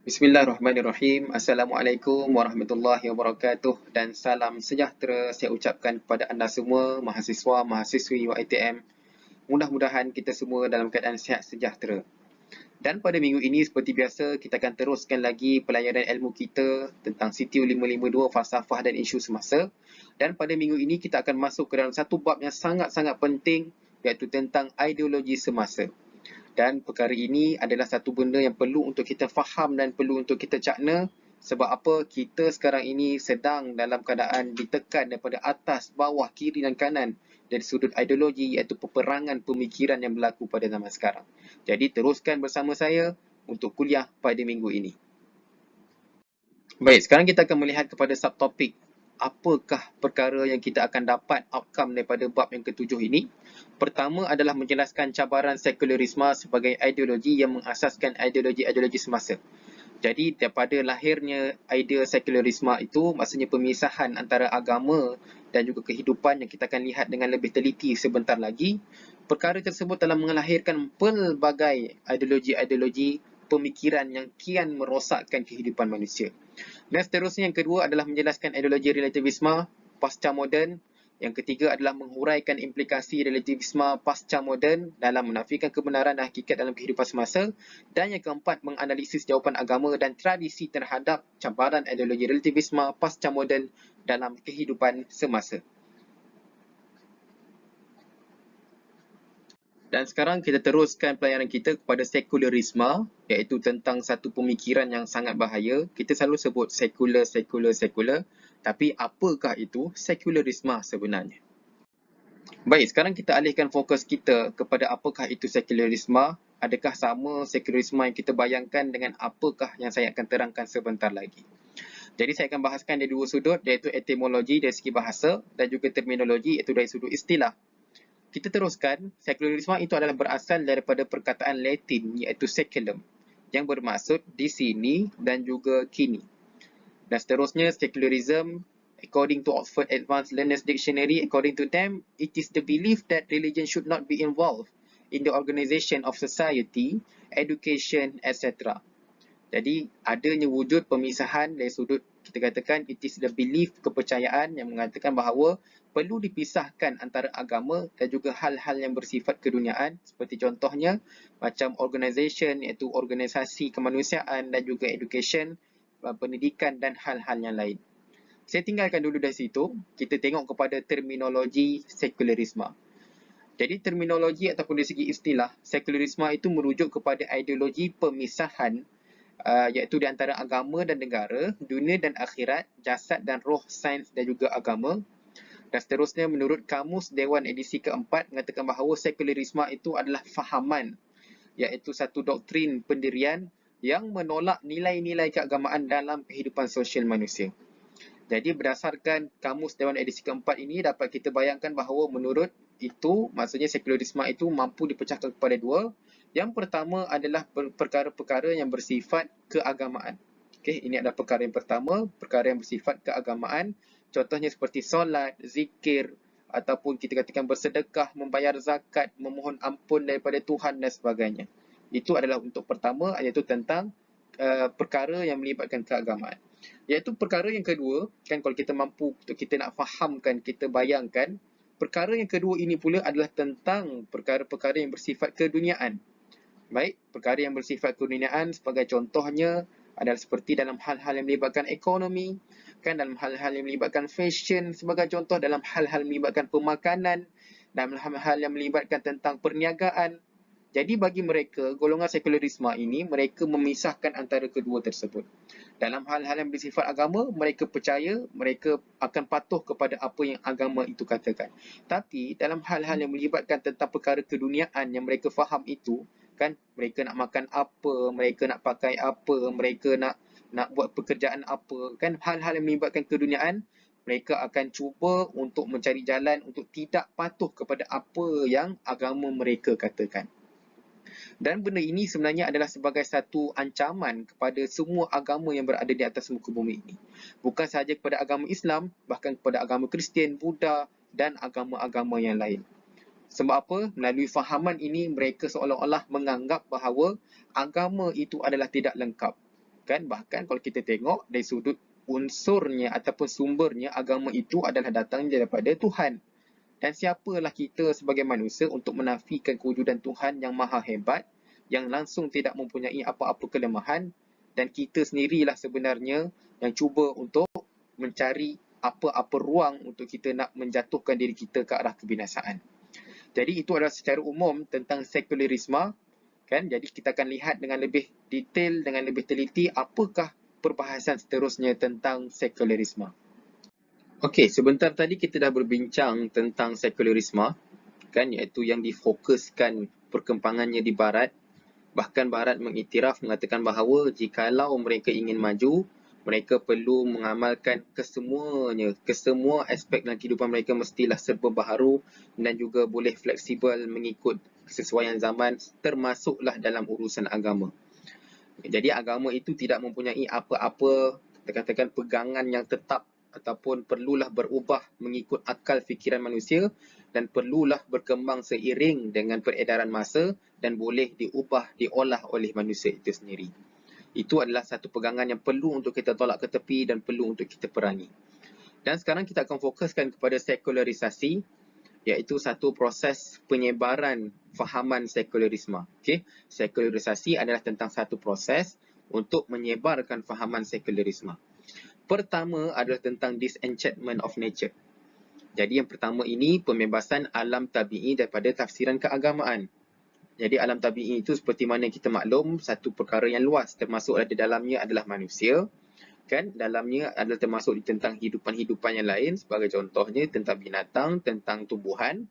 Bismillahirrahmanirrahim. Assalamualaikum warahmatullahi wabarakatuh dan salam sejahtera saya ucapkan kepada anda semua, mahasiswa, mahasiswi UiTM. Mudah-mudahan kita semua dalam keadaan sihat sejahtera. Dan pada minggu ini seperti biasa kita akan teruskan lagi pelajaran ilmu kita tentang CTU 552 falsafah dan isu semasa. Dan pada minggu ini kita akan masuk ke dalam satu bab yang sangat-sangat penting, iaitu tentang ideologi semasa. Dan perkara ini adalah satu benda yang perlu untuk kita faham dan perlu untuk kita cakna. Sebab apa? Kita sekarang ini sedang dalam keadaan ditekan daripada atas, bawah, kiri dan kanan dari sudut ideologi, iaitu peperangan pemikiran yang berlaku pada zaman sekarang. Jadi teruskan bersama saya untuk kuliah pada minggu ini. Baik, sekarang kita akan melihat kepada subtopik. Apakah perkara yang kita akan dapat outcome daripada bab yang ketujuh ini? Pertama adalah menjelaskan cabaran sekularisme sebagai ideologi yang mengasaskan ideologi-ideologi semasa. Jadi daripada lahirnya idea sekularisme itu, maksudnya pemisahan antara agama dan juga kehidupan yang kita akan lihat dengan lebih teliti sebentar lagi. Perkara tersebut telah melahirkan pelbagai ideologi-ideologi pemikiran yang kian merosakkan kehidupan manusia. Dan seterusnya yang kedua adalah menjelaskan ideologi relativisme pasca moden. Yang ketiga adalah menghuraikan implikasi relativisme pasca moden dalam menafikan kebenaran dan hakikat dalam kehidupan semasa. Dan yang keempat, menganalisis jawapan agama dan tradisi terhadap cabaran ideologi relativisme pasca moden dalam kehidupan semasa. Dan sekarang kita teruskan pelajaran kita kepada sekularisme, iaitu tentang satu pemikiran yang sangat bahaya. Kita selalu sebut sekular. Tapi apakah itu sekularisme sebenarnya? Baik, sekarang kita alihkan fokus kita kepada apakah itu sekularisme. Adakah sama sekularisme yang kita bayangkan dengan apakah yang saya akan terangkan sebentar lagi. Jadi saya akan bahaskan dari dua sudut, iaitu etimologi dari segi bahasa dan juga terminologi, iaitu dari sudut istilah. Kita teruskan, sekularisme itu adalah berasal daripada perkataan Latin iaitu seculum yang bermaksud di sini dan juga kini. Dan seterusnya, secularism, according to Oxford Advanced Learners Dictionary, according to them, it is the belief that religion should not be involved in the organisation of society, education, etc. Jadi adanya wujud pemisahan dari sudut, kita katakan it is the belief, kepercayaan yang mengatakan bahawa perlu dipisahkan antara agama dan juga hal-hal yang bersifat keduniaan, seperti contohnya macam organisation, iaitu organisasi kemanusiaan, dan juga education, pendidikan dan hal-hal yang lain. Saya tinggalkan dulu dari situ, kita tengok kepada terminologi sekularisme. Jadi terminologi ataupun dari segi istilah, sekularisme itu merujuk kepada ideologi pemisahan iaitu di antara agama dan negara, dunia dan akhirat, jasad dan roh, sains dan juga agama. Dan seterusnya, menurut Kamus Dewan edisi keempat mengatakan bahawa sekularisme itu adalah fahaman, iaitu satu doktrin pendirian yang menolak nilai-nilai keagamaan dalam kehidupan sosial manusia. Jadi berdasarkan Kamus Dewan edisi keempat ini, dapat kita bayangkan bahawa menurut itu, maksudnya sekularisme itu mampu dipecahkan kepada dua. Yang pertama adalah perkara-perkara yang bersifat keagamaan. Okey, ini adalah perkara yang pertama, perkara yang bersifat keagamaan. Contohnya seperti solat, zikir, ataupun kita katakan bersedekah, membayar zakat, memohon ampun daripada Tuhan dan sebagainya. Itu adalah untuk pertama, iaitu tentang perkara yang melibatkan keagamaan. Iaitu perkara yang kedua, kan kalau kita mampu untuk kita nak fahamkan, kita bayangkan, perkara yang kedua ini pula adalah tentang perkara-perkara yang bersifat keduniaan. Baik, perkara yang bersifat keduniaan sebagai contohnya adalah seperti dalam hal-hal yang melibatkan ekonomi, kan, dalam hal-hal yang melibatkan fashion sebagai contoh, dalam hal-hal yang melibatkan pemakanan, dalam hal-hal yang melibatkan tentang perniagaan. Jadi bagi mereka, golongan sekularisme ini, mereka memisahkan antara kedua tersebut. Dalam hal-hal yang bersifat agama, mereka percaya, mereka akan patuh kepada apa yang agama itu katakan. Tapi dalam hal-hal yang melibatkan tentang perkara keduniaan yang mereka faham itu, kan, mereka nak makan apa, mereka nak pakai apa, mereka nak buat pekerjaan apa, kan, hal-hal yang melibatkan keduniaan, mereka akan cuba untuk mencari jalan untuk tidak patuh kepada apa yang agama mereka katakan. Dan benda ini sebenarnya adalah sebagai satu ancaman kepada semua agama yang berada di atas muka bumi ini. Bukan sahaja kepada agama Islam, bahkan kepada agama Kristian, Buddha dan agama-agama yang lain. Sebab apa? Melalui fahaman ini, mereka seolah-olah menganggap bahawa agama itu adalah tidak lengkap. Kan bahkan kalau kita tengok dari sudut unsurnya ataupun sumbernya, agama itu adalah datang daripada Tuhan. Dan siapalah kita sebagai manusia untuk menafikan kewujudan Tuhan yang maha hebat, yang langsung tidak mempunyai apa-apa kelemahan, dan kita sendirilah sebenarnya yang cuba untuk mencari apa-apa ruang untuk kita nak menjatuhkan diri kita ke arah kebinasaan. Jadi itu adalah secara umum tentang sekularisme, kan? Jadi kita akan lihat dengan lebih detail, dengan lebih teliti apakah perbahasan seterusnya tentang sekularisme. Okey, sebentar tadi kita dah berbincang tentang sekularisme, kan, iaitu yang difokuskan perkembangannya di barat. Bahkan barat mengiktiraf, mengatakan bahawa jikalau mereka ingin maju, mereka perlu mengamalkan kesemuanya, kesemua aspek dalam kehidupan mereka mestilah serba baharu dan juga boleh fleksibel mengikut kesesuaian zaman, termasuklah dalam urusan agama. Jadi agama itu tidak mempunyai apa-apa, kita katakan, pegangan yang tetap ataupun perlulah berubah mengikut akal fikiran manusia dan perlulah berkembang seiring dengan peredaran masa dan boleh diubah, diolah oleh manusia itu sendiri. Itu adalah satu pegangan yang perlu untuk kita tolak ke tepi dan perlu untuk kita perangi. Dan sekarang kita akan fokuskan kepada sekularisasi, iaitu satu proses penyebaran fahaman sekularisme. Okay? Sekularisasi adalah tentang satu proses untuk menyebarkan fahaman sekularisme. Pertama adalah tentang disenchantment of nature. Jadi yang pertama ini pembebasan alam tabi'i daripada tafsiran keagamaan. Jadi alam tabi'i itu seperti mana kita maklum, satu perkara yang luas, termasuk di dalamnya adalah manusia, kan? Dalamnya adalah termasuk tentang hidupan-hidupan yang lain, sebagai contohnya tentang binatang, tentang tumbuhan,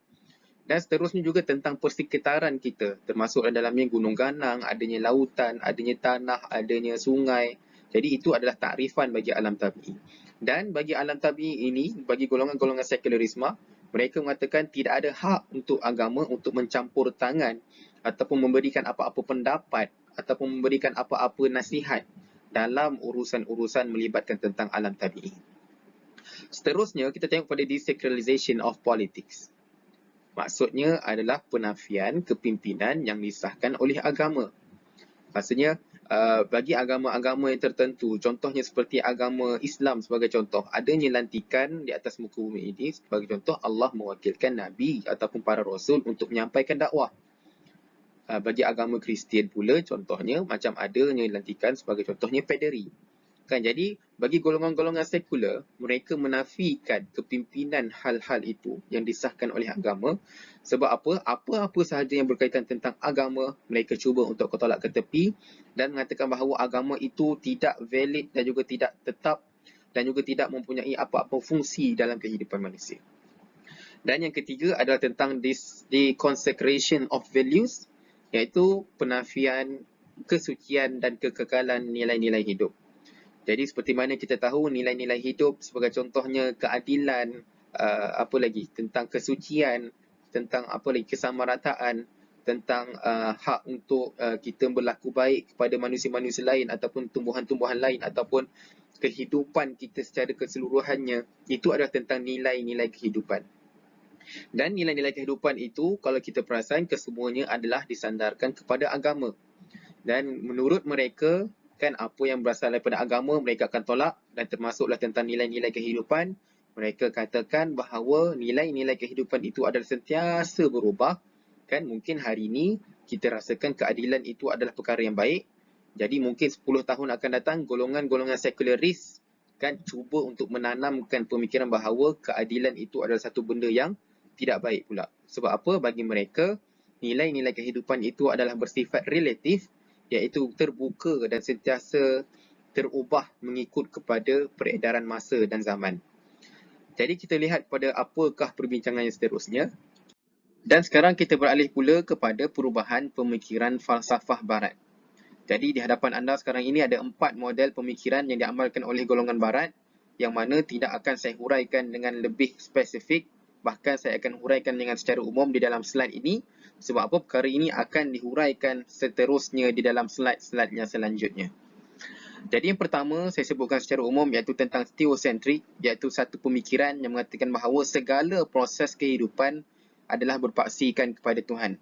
dan seterusnya juga tentang persekitaran kita, termasuk dalamnya gunung ganang, adanya lautan, adanya tanah, adanya sungai. Jadi itu adalah takrifan bagi alam tabi'i. Dan bagi alam tabi'i ini, bagi golongan-golongan sekularisme, mereka mengatakan tidak ada hak untuk agama untuk mencampur tangan ataupun memberikan apa-apa pendapat ataupun memberikan apa-apa nasihat dalam urusan-urusan melibatkan tentang alam tabi'i. Seterusnya, kita tengok pada desacralization of politics. Maksudnya adalah penafian kepimpinan yang disahkan oleh agama. Maksudnya, bagi agama-agama yang tertentu, contohnya seperti agama Islam sebagai contoh, adanya lantikan di atas muka bumi ini, sebagai contoh Allah mewakilkan Nabi ataupun para Rasul untuk menyampaikan dakwah. Bagi agama Kristian pula, contohnya macam adanya lantikan sebagai contohnya pederi. Kan, jadi bagi golongan-golongan sekular, mereka menafikan kepimpinan hal-hal itu yang disahkan oleh agama. Sebab apa? Apa-apa sahaja yang berkaitan tentang agama, mereka cuba untuk tolak ke tepi dan mengatakan bahawa agama itu tidak valid dan juga tidak tetap dan juga tidak mempunyai apa-apa fungsi dalam kehidupan manusia. Dan yang ketiga adalah tentang deconsecration of values, iaitu penafian kesucian dan kekekalan nilai-nilai hidup. Jadi seperti mana kita tahu, nilai-nilai hidup sebagai contohnya keadilan, apa lagi, tentang kesucian, tentang apa lagi, kesamarataan, tentang hak untuk kita berlaku baik kepada manusia-manusia lain ataupun tumbuhan-tumbuhan lain ataupun kehidupan kita secara keseluruhannya, itu adalah tentang nilai-nilai kehidupan. Dan nilai-nilai kehidupan itu, kalau kita perasan, kesemuanya adalah disandarkan kepada agama. Dan menurut mereka, kan, apa yang berasal daripada agama mereka akan tolak, dan termasuklah tentang nilai-nilai kehidupan. Mereka katakan bahawa nilai-nilai kehidupan itu adalah sentiasa berubah. Kan, mungkin hari ini kita rasakan keadilan itu adalah perkara yang baik. Jadi mungkin 10 tahun akan datang, golongan-golongan sekularis kan cuba untuk menanamkan pemikiran bahawa keadilan itu adalah satu benda yang tidak baik pula. Sebab apa? Bagi mereka, nilai-nilai kehidupan itu adalah bersifat relatif, iaitu terbuka dan sentiasa terubah mengikut kepada peredaran masa dan zaman. Jadi kita lihat pada apakah perbincangan yang seterusnya. Dan sekarang kita beralih pula kepada perubahan pemikiran falsafah barat. Jadi di hadapan anda sekarang ini ada 4 model pemikiran yang diamalkan oleh golongan barat, yang mana tidak akan saya huraikan dengan lebih spesifik, bahkan saya akan huraikan dengan secara umum di dalam slide ini. Sebab apa? Perkara ini akan dihuraikan seterusnya di dalam slide-slide yang selanjutnya. Jadi yang pertama saya sebutkan secara umum iaitu tentang theocentric, iaitu satu pemikiran yang mengatakan bahawa segala proses kehidupan adalah berpaksikan kepada Tuhan.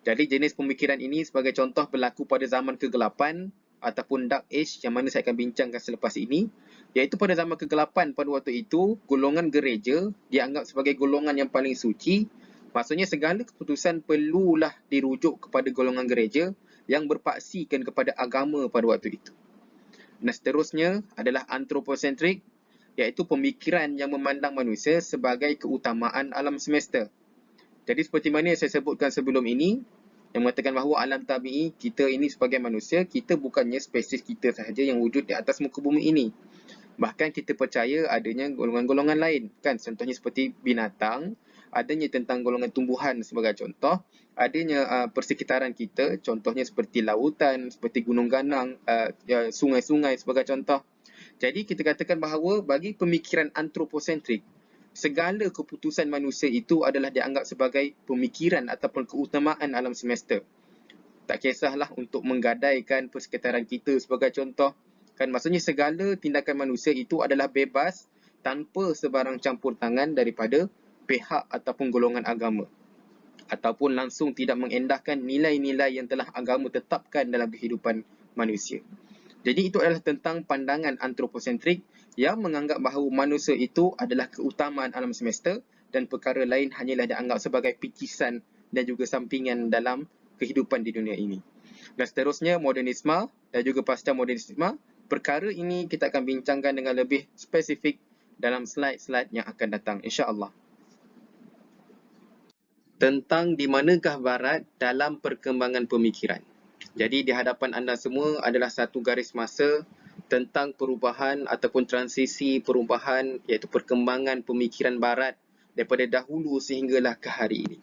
Jadi jenis pemikiran ini sebagai contoh berlaku pada zaman kegelapan, ataupun Dark Age yang mana saya akan bincangkan selepas ini, iaitu pada zaman kegelapan pada waktu itu, golongan gereja dianggap sebagai golongan yang paling suci. Maksudnya segala keputusan perlulah dirujuk kepada golongan gereja yang berpaksikan kepada agama pada waktu itu. Dan seterusnya adalah anthropocentric, iaitu pemikiran yang memandang manusia sebagai keutamaan alam semesta. Jadi seperti mana yang saya sebutkan sebelum ini, yang mengatakan bahawa alam tabi'i, kita ini sebagai manusia, kita bukannya spesies kita sahaja yang wujud di atas muka bumi ini. Bahkan kita percaya adanya golongan-golongan lain, kan? Contohnya seperti binatang, adanya tentang golongan tumbuhan sebagai contoh, adanya persekitaran kita, contohnya seperti lautan, seperti gunung ganang, sungai-sungai sebagai contoh. Jadi kita katakan bahawa bagi pemikiran anthropocentric, segala keputusan manusia itu adalah dianggap sebagai pemikiran ataupun keutamaan alam semesta. Tak kisahlah untuk menggadaikan persekitaran kita sebagai contoh. Kan maksudnya segala tindakan manusia itu adalah bebas tanpa sebarang campur tangan daripada pihak ataupun golongan agama. Ataupun langsung tidak mengendahkan nilai-nilai yang telah agama tetapkan dalam kehidupan manusia. Jadi itu adalah tentang pandangan anthropocentric yang menganggap bahawa manusia itu adalah keutamaan alam semesta dan perkara lain hanyalah dianggap sebagai picisan dan juga sampingan dalam kehidupan di dunia ini. Dan seterusnya modernisme dan juga pasca modernisme, perkara ini kita akan bincangkan dengan lebih spesifik dalam slide-slide yang akan datang, insya-Allah. Tentang di manakah barat dalam perkembangan pemikiran. Jadi di hadapan anda semua adalah satu garis masa tentang perubahan ataupun transisi perubahan iaitu perkembangan pemikiran barat daripada dahulu sehinggalah ke hari ini.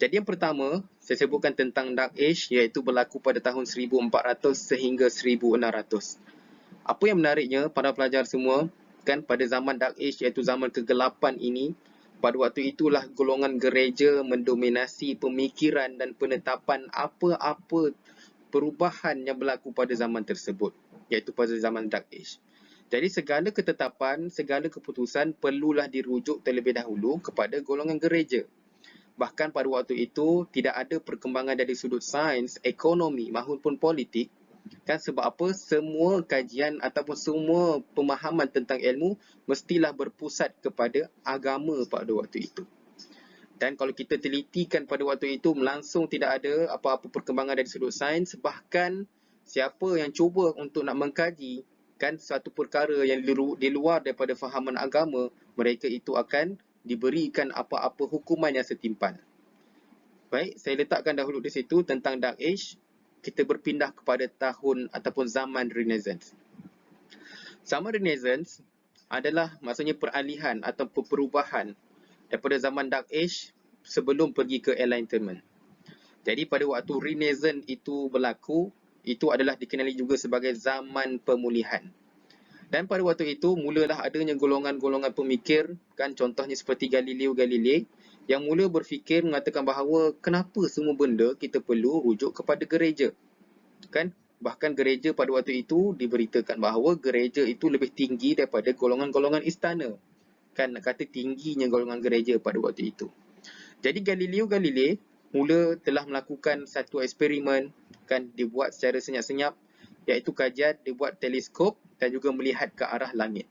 Jadi yang pertama, saya sebutkan tentang Dark Age iaitu berlaku pada tahun 1400 sehingga 1600. Apa yang menariknya para pelajar semua, kan pada zaman Dark Age iaitu zaman kegelapan ini, pada waktu itulah golongan gereja mendominasi pemikiran dan penetapan apa-apa perubahan yang berlaku pada zaman tersebut, iaitu pada zaman Dark Age. Jadi segala ketetapan, segala keputusan perlulah dirujuk terlebih dahulu kepada golongan gereja. Bahkan pada waktu itu tidak ada perkembangan dari sudut sains, ekonomi maupun politik. Kan sebab apa? Semua kajian ataupun semua pemahaman tentang ilmu mestilah berpusat kepada agama pada waktu itu. Dan kalau kita telitikan pada waktu itu, langsung tidak ada apa-apa perkembangan dari sudut sains. Bahkan siapa yang cuba untuk nak mengkaji kan suatu perkara yang di luar daripada fahaman agama, mereka itu akan diberikan apa-apa hukuman yang setimpal. Baik, saya letakkan dahulu di situ tentang Dark Age. Kita berpindah kepada tahun ataupun zaman Renaissance. Zaman Renaissance adalah maksudnya peralihan atau perubahan daripada zaman Dark Age sebelum pergi ke Enlightenment. Jadi pada waktu Renaissance itu berlaku, itu adalah dikenali juga sebagai zaman pemulihan. Dan pada waktu itu mulalah adanya golongan-golongan pemikir, kan contohnya seperti Galileo Galilei, yang mula berfikir mengatakan bahawa kenapa semua benda kita perlu rujuk kepada gereja. Kan? Bahkan gereja pada waktu itu diberitakan bahawa gereja itu lebih tinggi daripada golongan-golongan istana. Kan nak kata tingginya golongan gereja pada waktu itu. Jadi Galileo Galilei mula telah melakukan satu eksperimen, kan dibuat secara senyap-senyap, iaitu kajian dibuat teleskop dan juga melihat ke arah langit.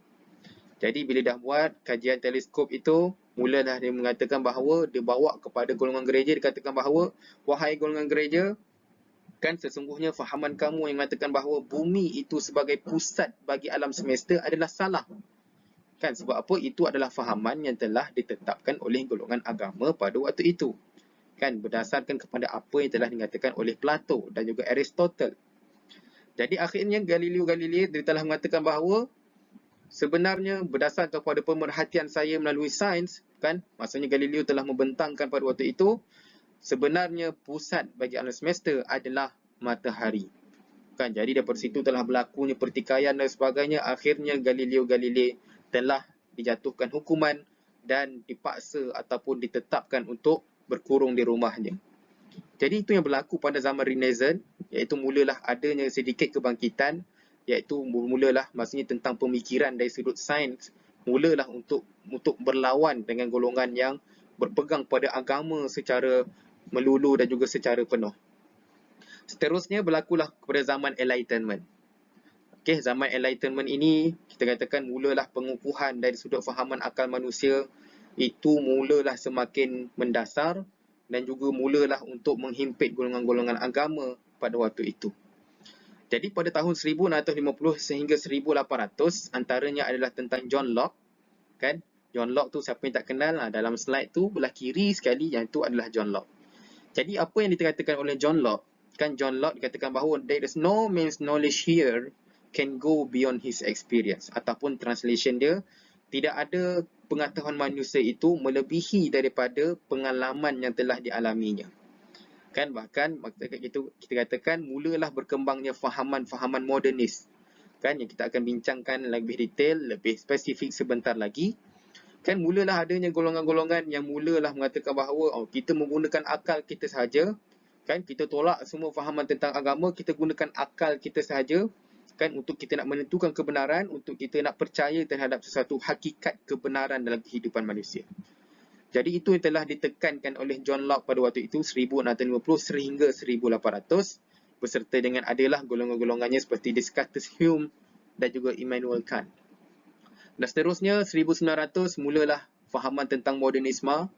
Jadi bila dah buat kajian teleskop itu, mulalah dia mengatakan bahawa dia bawa kepada golongan gereja, dikatakan bahawa wahai golongan gereja, kan sesungguhnya fahaman kamu yang mengatakan bahawa bumi itu sebagai pusat bagi alam semesta adalah salah. Kan sebab apa? Itu adalah fahaman yang telah ditetapkan oleh golongan agama pada waktu itu. Kan berdasarkan kepada apa yang telah dinyatakan oleh Plato dan juga Aristotle. Jadi akhirnya Galileo Galilei dia telah mengatakan bahawa sebenarnya berdasarkan kepada pemerhatian saya melalui sains, kan, maksudnya Galileo telah membentangkan pada waktu itu, sebenarnya pusat bagi alam semesta adalah matahari. Kan, jadi daripada situ telah berlakunya pertikaian dan sebagainya. Akhirnya Galileo Galilei telah dijatuhkan hukuman dan dipaksa ataupun ditetapkan untuk berkurung di rumahnya. Jadi itu yang berlaku pada zaman Renaissance, iaitu mulalah adanya sedikit kebangkitan, iaitu mulalah maksudnya tentang pemikiran dari sudut sains, mulalah untuk berlawan dengan golongan yang berpegang pada agama secara melulu dan juga secara penuh. Seterusnya berlakulah pada zaman Enlightenment. Okey, zaman Enlightenment ini kita katakan mulalah pengukuhan dari sudut fahaman akal manusia itu mulalah semakin mendasar dan juga mulalah untuk menghimpit golongan-golongan agama pada waktu itu. Jadi pada tahun 1650 sehingga 1800 antaranya adalah tentang John Locke, kan? John Locke tu siapa yang tak kenal, dalam slide tu belah kiri sekali yang tu adalah John Locke. Jadi apa yang dikatakan oleh John Locke? Kan John Locke dikatakan bahawa there is no man's knowledge here can go beyond his experience, ataupun translation dia, tidak ada pengetahuan manusia itu melebihi daripada pengalaman yang telah dialaminya. Kan bahkan kita katakan mulalah berkembangnya fahaman-fahaman modernis, kan, yang kita akan bincangkan lebih detail, lebih spesifik sebentar lagi. Kan mulalah adanya golongan-golongan yang mulalah mengatakan bahawa kita menggunakan akal kita sahaja, kan, kita tolak semua fahaman tentang agama, kita gunakan akal kita sahaja, kan, untuk kita nak menentukan kebenaran, untuk kita nak percaya terhadap sesuatu hakikat kebenaran dalam kehidupan manusia. Jadi itu yang telah ditekankan oleh John Locke pada waktu itu 1650 sehingga 1800, beserta dengan adalah golongan-golongannya seperti Descartes, Hume dan juga Immanuel Kant. Dan seterusnya 1900 mulalah fahaman tentang modernisme,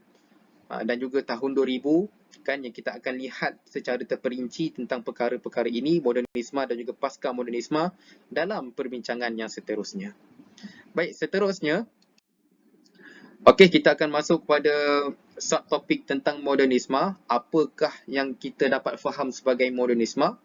dan juga tahun 2000, kan, yang kita akan lihat secara terperinci tentang perkara-perkara ini, modernisme dan juga pasca modernisme dalam perbincangan yang seterusnya. Baik, seterusnya okey, kita akan masuk kepada subtopik tentang modernisme. Apakah yang kita dapat faham sebagai modernisme?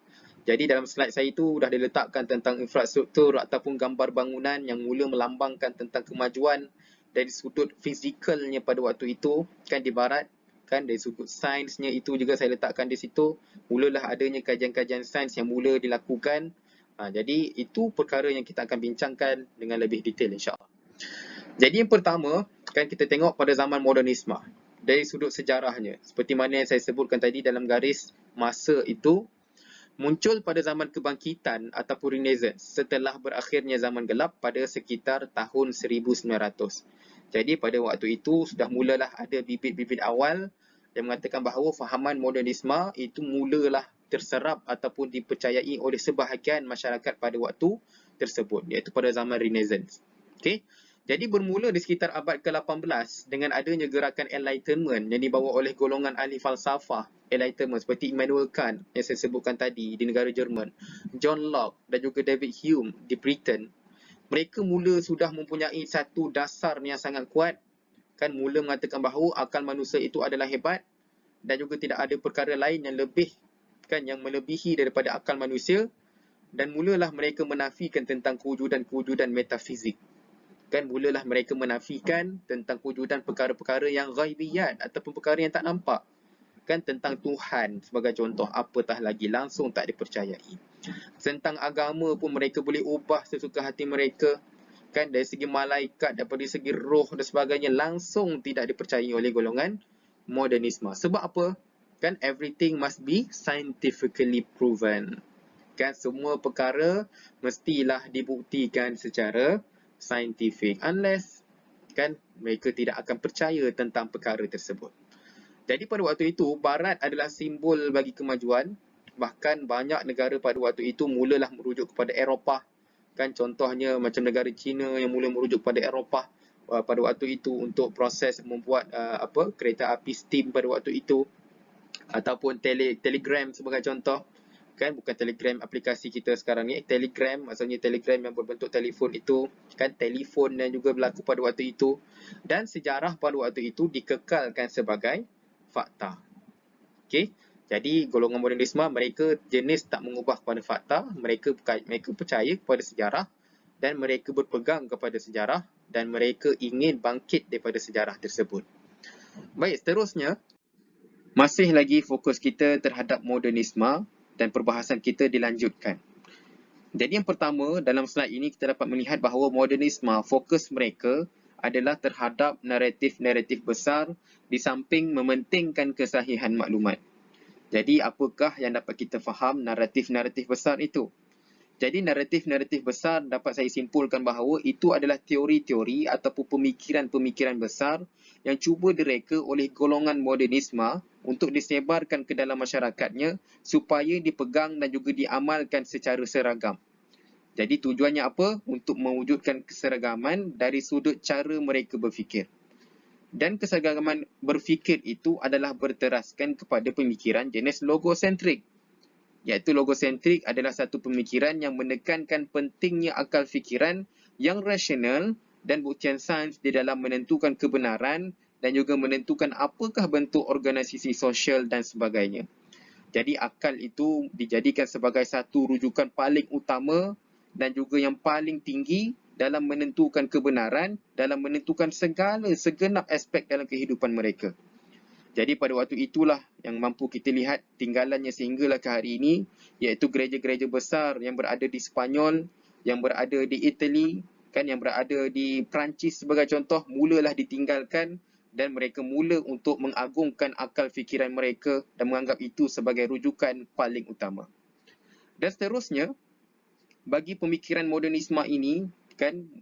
Jadi dalam slide saya itu dah diletakkan tentang infrastruktur ataupun gambar bangunan yang mula melambangkan tentang kemajuan dari sudut fizikalnya pada waktu itu, kan, di barat, kan, dari sudut sainsnya itu juga saya letakkan di situ. Mulalah adanya kajian-kajian sains yang mula dilakukan. Jadi itu perkara yang kita akan bincangkan dengan lebih detail insya-Allah. Jadi yang pertama, kan, kita tengok pada zaman modernisme dari sudut sejarahnya. Seperti mana yang saya sebutkan tadi dalam garis masa itu, muncul pada zaman kebangkitan ataupun Renaissance setelah berakhirnya zaman gelap pada sekitar tahun 1900. Jadi pada waktu itu sudah mulalah ada bibit-bibit awal yang mengatakan bahawa fahaman modernisme itu mulalah terserap ataupun dipercayai oleh sebahagian masyarakat pada waktu tersebut, iaitu pada zaman Renaissance. Okey. Jadi bermula di sekitar abad ke-18 dengan adanya gerakan Enlightenment yang dibawa oleh golongan ahli falsafah Enlightenment seperti Immanuel Kant yang saya sebutkan tadi di negara Jerman, John Locke dan juga David Hume di Britain. Mereka mula sudah mempunyai satu dasar yang sangat kuat, kan, mula mengatakan bahawa akal manusia itu adalah hebat dan juga tidak ada perkara lain yang lebih, kan, yang melebihi daripada akal manusia, dan mulalah mereka menafikan tentang kewujudan metafizik. Kan, mulalah mereka menafikan tentang kewujudan perkara-perkara yang ghaibiyat ataupun perkara yang tak nampak. Kan, tentang Tuhan sebagai contoh, apatah lagi langsung tak dipercayai. Tentang agama pun mereka boleh ubah sesuka hati mereka. Kan, dari segi malaikat, daripada segi roh dan sebagainya langsung tidak dipercayai oleh golongan modernisme. Sebab apa? Kan, everything must be scientifically proven. Kan, semua perkara mestilah dibuktikan secara scientific, unless, kan, mereka tidak akan percaya tentang perkara tersebut. Jadi pada waktu itu barat adalah simbol bagi kemajuan, bahkan banyak negara pada waktu itu mulalah merujuk kepada Eropah, kan, contohnya macam negara China yang mula merujuk kepada Eropah pada waktu itu untuk proses membuat kereta api steam pada waktu itu, ataupun telegram sebagai contoh. Kan, bukan telegram aplikasi kita sekarang ni, telegram maksudnya telegram yang berbentuk telefon itu, kan, telefon yang juga berlaku pada waktu itu, dan sejarah pada waktu itu dikekalkan sebagai fakta. Okey, jadi golongan modernisme mereka jenis tak mengubah kepada fakta, mereka percaya kepada sejarah dan mereka berpegang kepada sejarah dan mereka ingin bangkit daripada sejarah tersebut. Baik, seterusnya masih lagi fokus kita terhadap modernisme dan perbahasan kita dilanjutkan. Jadi yang pertama, dalam slide ini kita dapat melihat bahawa modernisme fokus mereka adalah terhadap naratif-naratif besar di samping mementingkan kesahihan maklumat. Jadi apakah yang dapat kita faham naratif-naratif besar itu? Jadi naratif-naratif besar dapat saya simpulkan bahawa itu adalah teori-teori ataupun pemikiran-pemikiran besar yang cuba direka oleh golongan modernisme untuk disebarkan ke dalam masyarakatnya supaya dipegang dan juga diamalkan secara seragam. Jadi tujuannya apa? Untuk mewujudkan keseragaman dari sudut cara mereka berfikir. Dan keseragaman berfikir itu adalah berteraskan kepada pemikiran jenis logosentrik. Iaitu logosentrik adalah satu pemikiran yang menekankan pentingnya akal fikiran yang rasional dan buktian sains di dalam menentukan kebenaran dan juga menentukan apakah bentuk organisasi sosial dan sebagainya. Jadi akal itu dijadikan sebagai satu rujukan paling utama dan juga yang paling tinggi dalam menentukan kebenaran, dalam menentukan segala segenap aspek dalam kehidupan mereka. Jadi pada waktu itulah yang mampu kita lihat tinggalannya sehinggalah ke hari ini, iaitu gereja-gereja besar yang berada di Sepanyol, yang berada di Itali, yang berada di Perancis sebagai contoh, mulalah ditinggalkan dan mereka mula untuk mengagungkan akal fikiran mereka dan menganggap itu sebagai rujukan paling utama. Dan seterusnya, bagi pemikiran modernisme ini,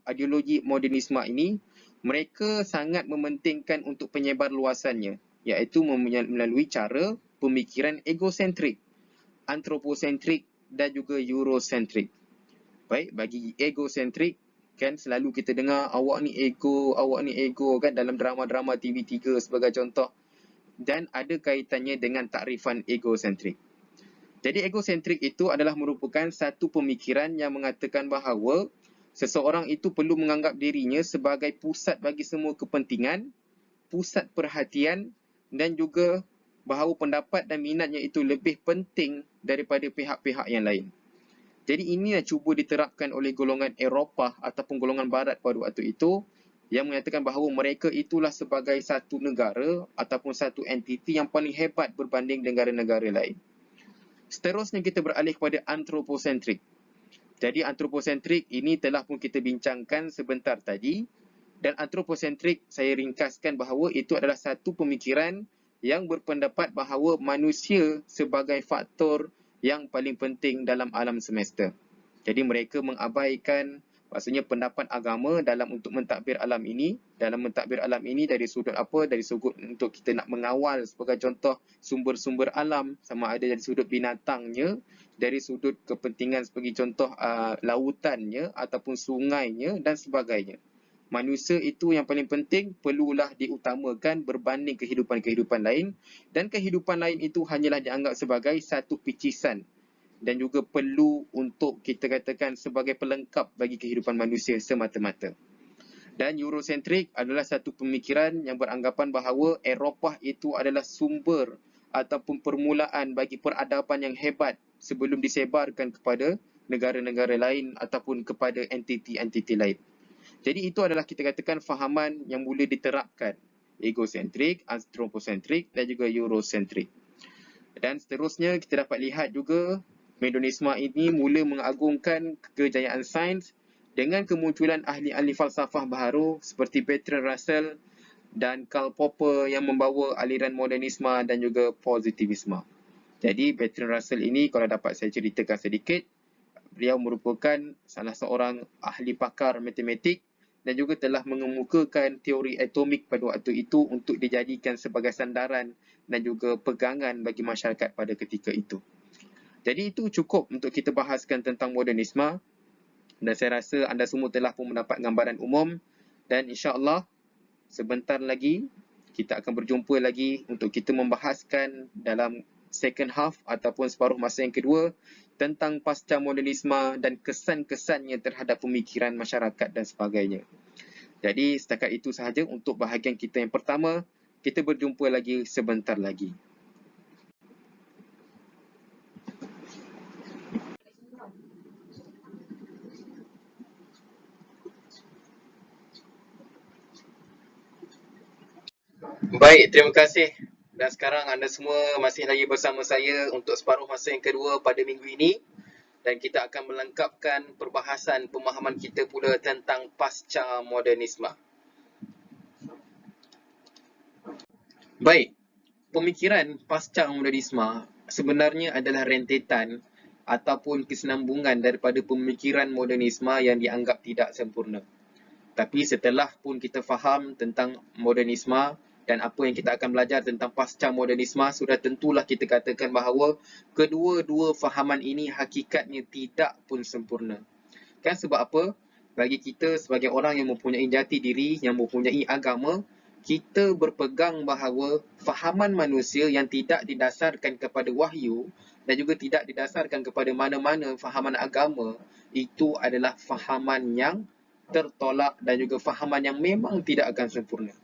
ideologi modernisme ini, mereka sangat mementingkan untuk penyebar luasannya, iaitu melalui cara pemikiran egosentrik, antroposentrik dan juga eurosentrik. Baik, bagi egosentrik, selalu kita dengar awak ni ego dalam drama-drama TV3 sebagai contoh, dan ada kaitannya dengan takrifan egosentrik. Jadi egosentrik itu adalah merupakan satu pemikiran yang mengatakan bahawa seseorang itu perlu menganggap dirinya sebagai pusat bagi semua kepentingan, pusat perhatian dan juga bahawa pendapat dan minatnya itu lebih penting daripada pihak-pihak yang lain. Jadi ini yang cuba diterapkan oleh golongan Eropah ataupun golongan Barat pada waktu itu, yang mengatakan bahawa mereka itulah sebagai satu negara ataupun satu entiti yang paling hebat berbanding negara-negara lain. Seterusnya kita beralih kepada antroposentrik. Jadi antroposentrik ini telah pun kita bincangkan sebentar tadi, dan antroposentrik saya ringkaskan bahawa itu adalah satu pemikiran yang berpendapat bahawa manusia sebagai faktor yang paling penting dalam alam semesta. Jadi mereka mengabaikan maksudnya pendapat agama dalam untuk mentadbir alam ini. Dalam mentadbir alam ini dari sudut apa? Dari sudut untuk kita nak mengawal sebagai contoh sumber-sumber alam, sama ada dari sudut binatangnya, dari sudut kepentingan sebagai contoh lautannya ataupun sungainya dan sebagainya. Manusia itu yang paling penting perlulah diutamakan berbanding kehidupan-kehidupan lain, dan kehidupan lain itu hanyalah dianggap sebagai satu picisan dan juga perlu untuk kita katakan sebagai pelengkap bagi kehidupan manusia semata-mata. Dan eurosentrik adalah satu pemikiran yang beranggapan bahawa Eropah itu adalah sumber ataupun permulaan bagi peradaban yang hebat sebelum disebarkan kepada negara-negara lain ataupun kepada entiti-entiti lain. Jadi itu adalah kita katakan fahaman yang boleh diterapkan, egosentrik, antroposentrik dan juga eurosentrik. Dan seterusnya kita dapat lihat juga modernisme ini mula mengagungkan kejayaan sains dengan kemunculan ahli-ahli falsafah baharu seperti Bertrand Russell dan Karl Popper yang membawa aliran modernisme dan juga positivisme. Jadi Bertrand Russell ini kalau dapat saya ceritakan sedikit, beliau merupakan salah seorang ahli pakar matematik dan juga telah mengemukakan teori atomik pada waktu itu untuk dijadikan sebagai sandaran dan juga pegangan bagi masyarakat pada ketika itu. Jadi itu cukup untuk kita bahaskan tentang modernisme, dan saya rasa anda semua telah pun mendapat gambaran umum, dan insya-Allah sebentar lagi kita akan berjumpa lagi untuk kita membahaskan dalam second half ataupun separuh masa yang kedua tentang pasca modernisme dan kesan-kesannya terhadap pemikiran masyarakat dan sebagainya. Jadi setakat itu sahaja untuk bahagian kita yang pertama. Kita berjumpa lagi sebentar lagi. Baik, terima kasih. Dan sekarang anda semua masih lagi bersama saya untuk separuh masa yang kedua pada minggu ini. Dan kita akan melengkapkan perbahasan pemahaman kita pula tentang pasca modernisme. Baik, pemikiran pasca modernisme sebenarnya adalah rentetan ataupun kesinambungan daripada pemikiran modernisme yang dianggap tidak sempurna. Tapi setelah pun kita faham tentang modernisme dan apa yang kita akan belajar tentang pasca modernisme, sudah tentulah kita katakan bahawa kedua-dua fahaman ini hakikatnya tidak pun sempurna. Kan sebab apa? Bagi kita sebagai orang yang mempunyai jati diri, yang mempunyai agama, kita berpegang bahawa fahaman manusia yang tidak didasarkan kepada wahyu dan juga tidak didasarkan kepada mana-mana fahaman agama, itu adalah fahaman yang tertolak dan juga fahaman yang memang tidak akan sempurna.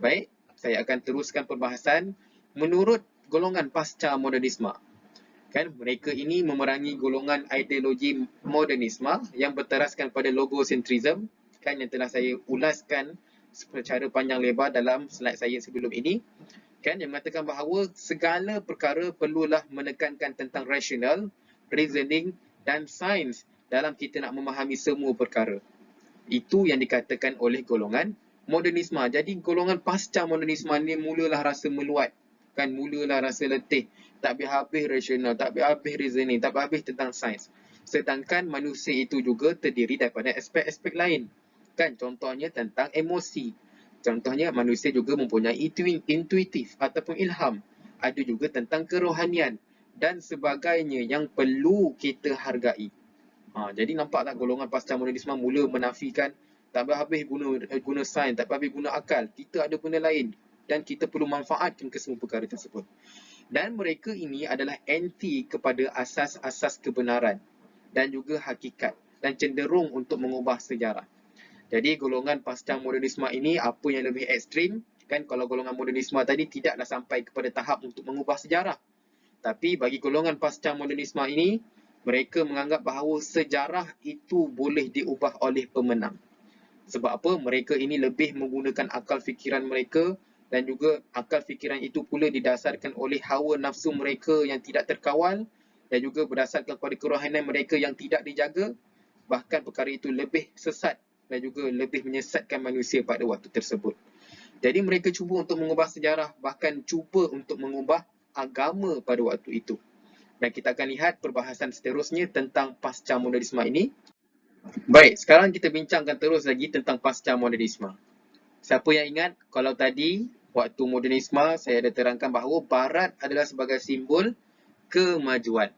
Baik, saya akan teruskan perbahasan menurut golongan pasca modernisme. Kan mereka ini memerangi golongan ideologi modernisme yang berteraskan pada logocentrism, kan yang telah saya ulaskan secara panjang lebar dalam slide saya sebelum ini, kan yang mengatakan bahawa segala perkara perlulah menekankan tentang rasional, reasoning dan sains dalam kita nak memahami semua perkara. Itu yang dikatakan oleh golongan modernisme. Jadi golongan pasca modernisme ni mulalah rasa meluat, kan mulalah rasa letih, tak habis-habis rasional, tak habis-habis reasoning, tak habis tentang sains. Sedangkan manusia itu juga terdiri daripada aspek-aspek lain. Kan contohnya tentang emosi. Contohnya manusia juga mempunyai intuitif ataupun ilham. Ada juga tentang kerohanian dan sebagainya yang perlu kita hargai. Jadi nampak tak golongan pasca modernisme mula menafikan tak habis guna sains, tak habis guna akal. Kita ada benda lain dan kita perlu manfaatkan kesemua perkara tersebut. Dan mereka ini adalah anti kepada asas-asas kebenaran dan juga hakikat dan cenderung untuk mengubah sejarah. Jadi golongan pasca modernisme ini apa yang lebih ekstrim? Kan kalau golongan modernisme tadi tidaklah sampai kepada tahap untuk mengubah sejarah. Tapi bagi golongan pasca modernisme ini, mereka menganggap bahawa sejarah itu boleh diubah oleh pemenang. Sebab apa? Mereka ini lebih menggunakan akal fikiran mereka dan juga akal fikiran itu pula didasarkan oleh hawa nafsu mereka yang tidak terkawal dan juga berdasarkan kepada kerohanian mereka yang tidak dijaga. Bahkan perkara itu lebih sesat dan juga lebih menyesatkan manusia pada waktu tersebut. Jadi mereka cuba untuk mengubah sejarah, bahkan cuba untuk mengubah agama pada waktu itu. Dan kita akan lihat perbahasan seterusnya tentang pasca modernisme ini. Baik, sekarang kita bincangkan terus lagi tentang pasca modernisme. Siapa yang ingat kalau tadi waktu modernisme saya ada terangkan bahawa Barat adalah sebagai simbol kemajuan.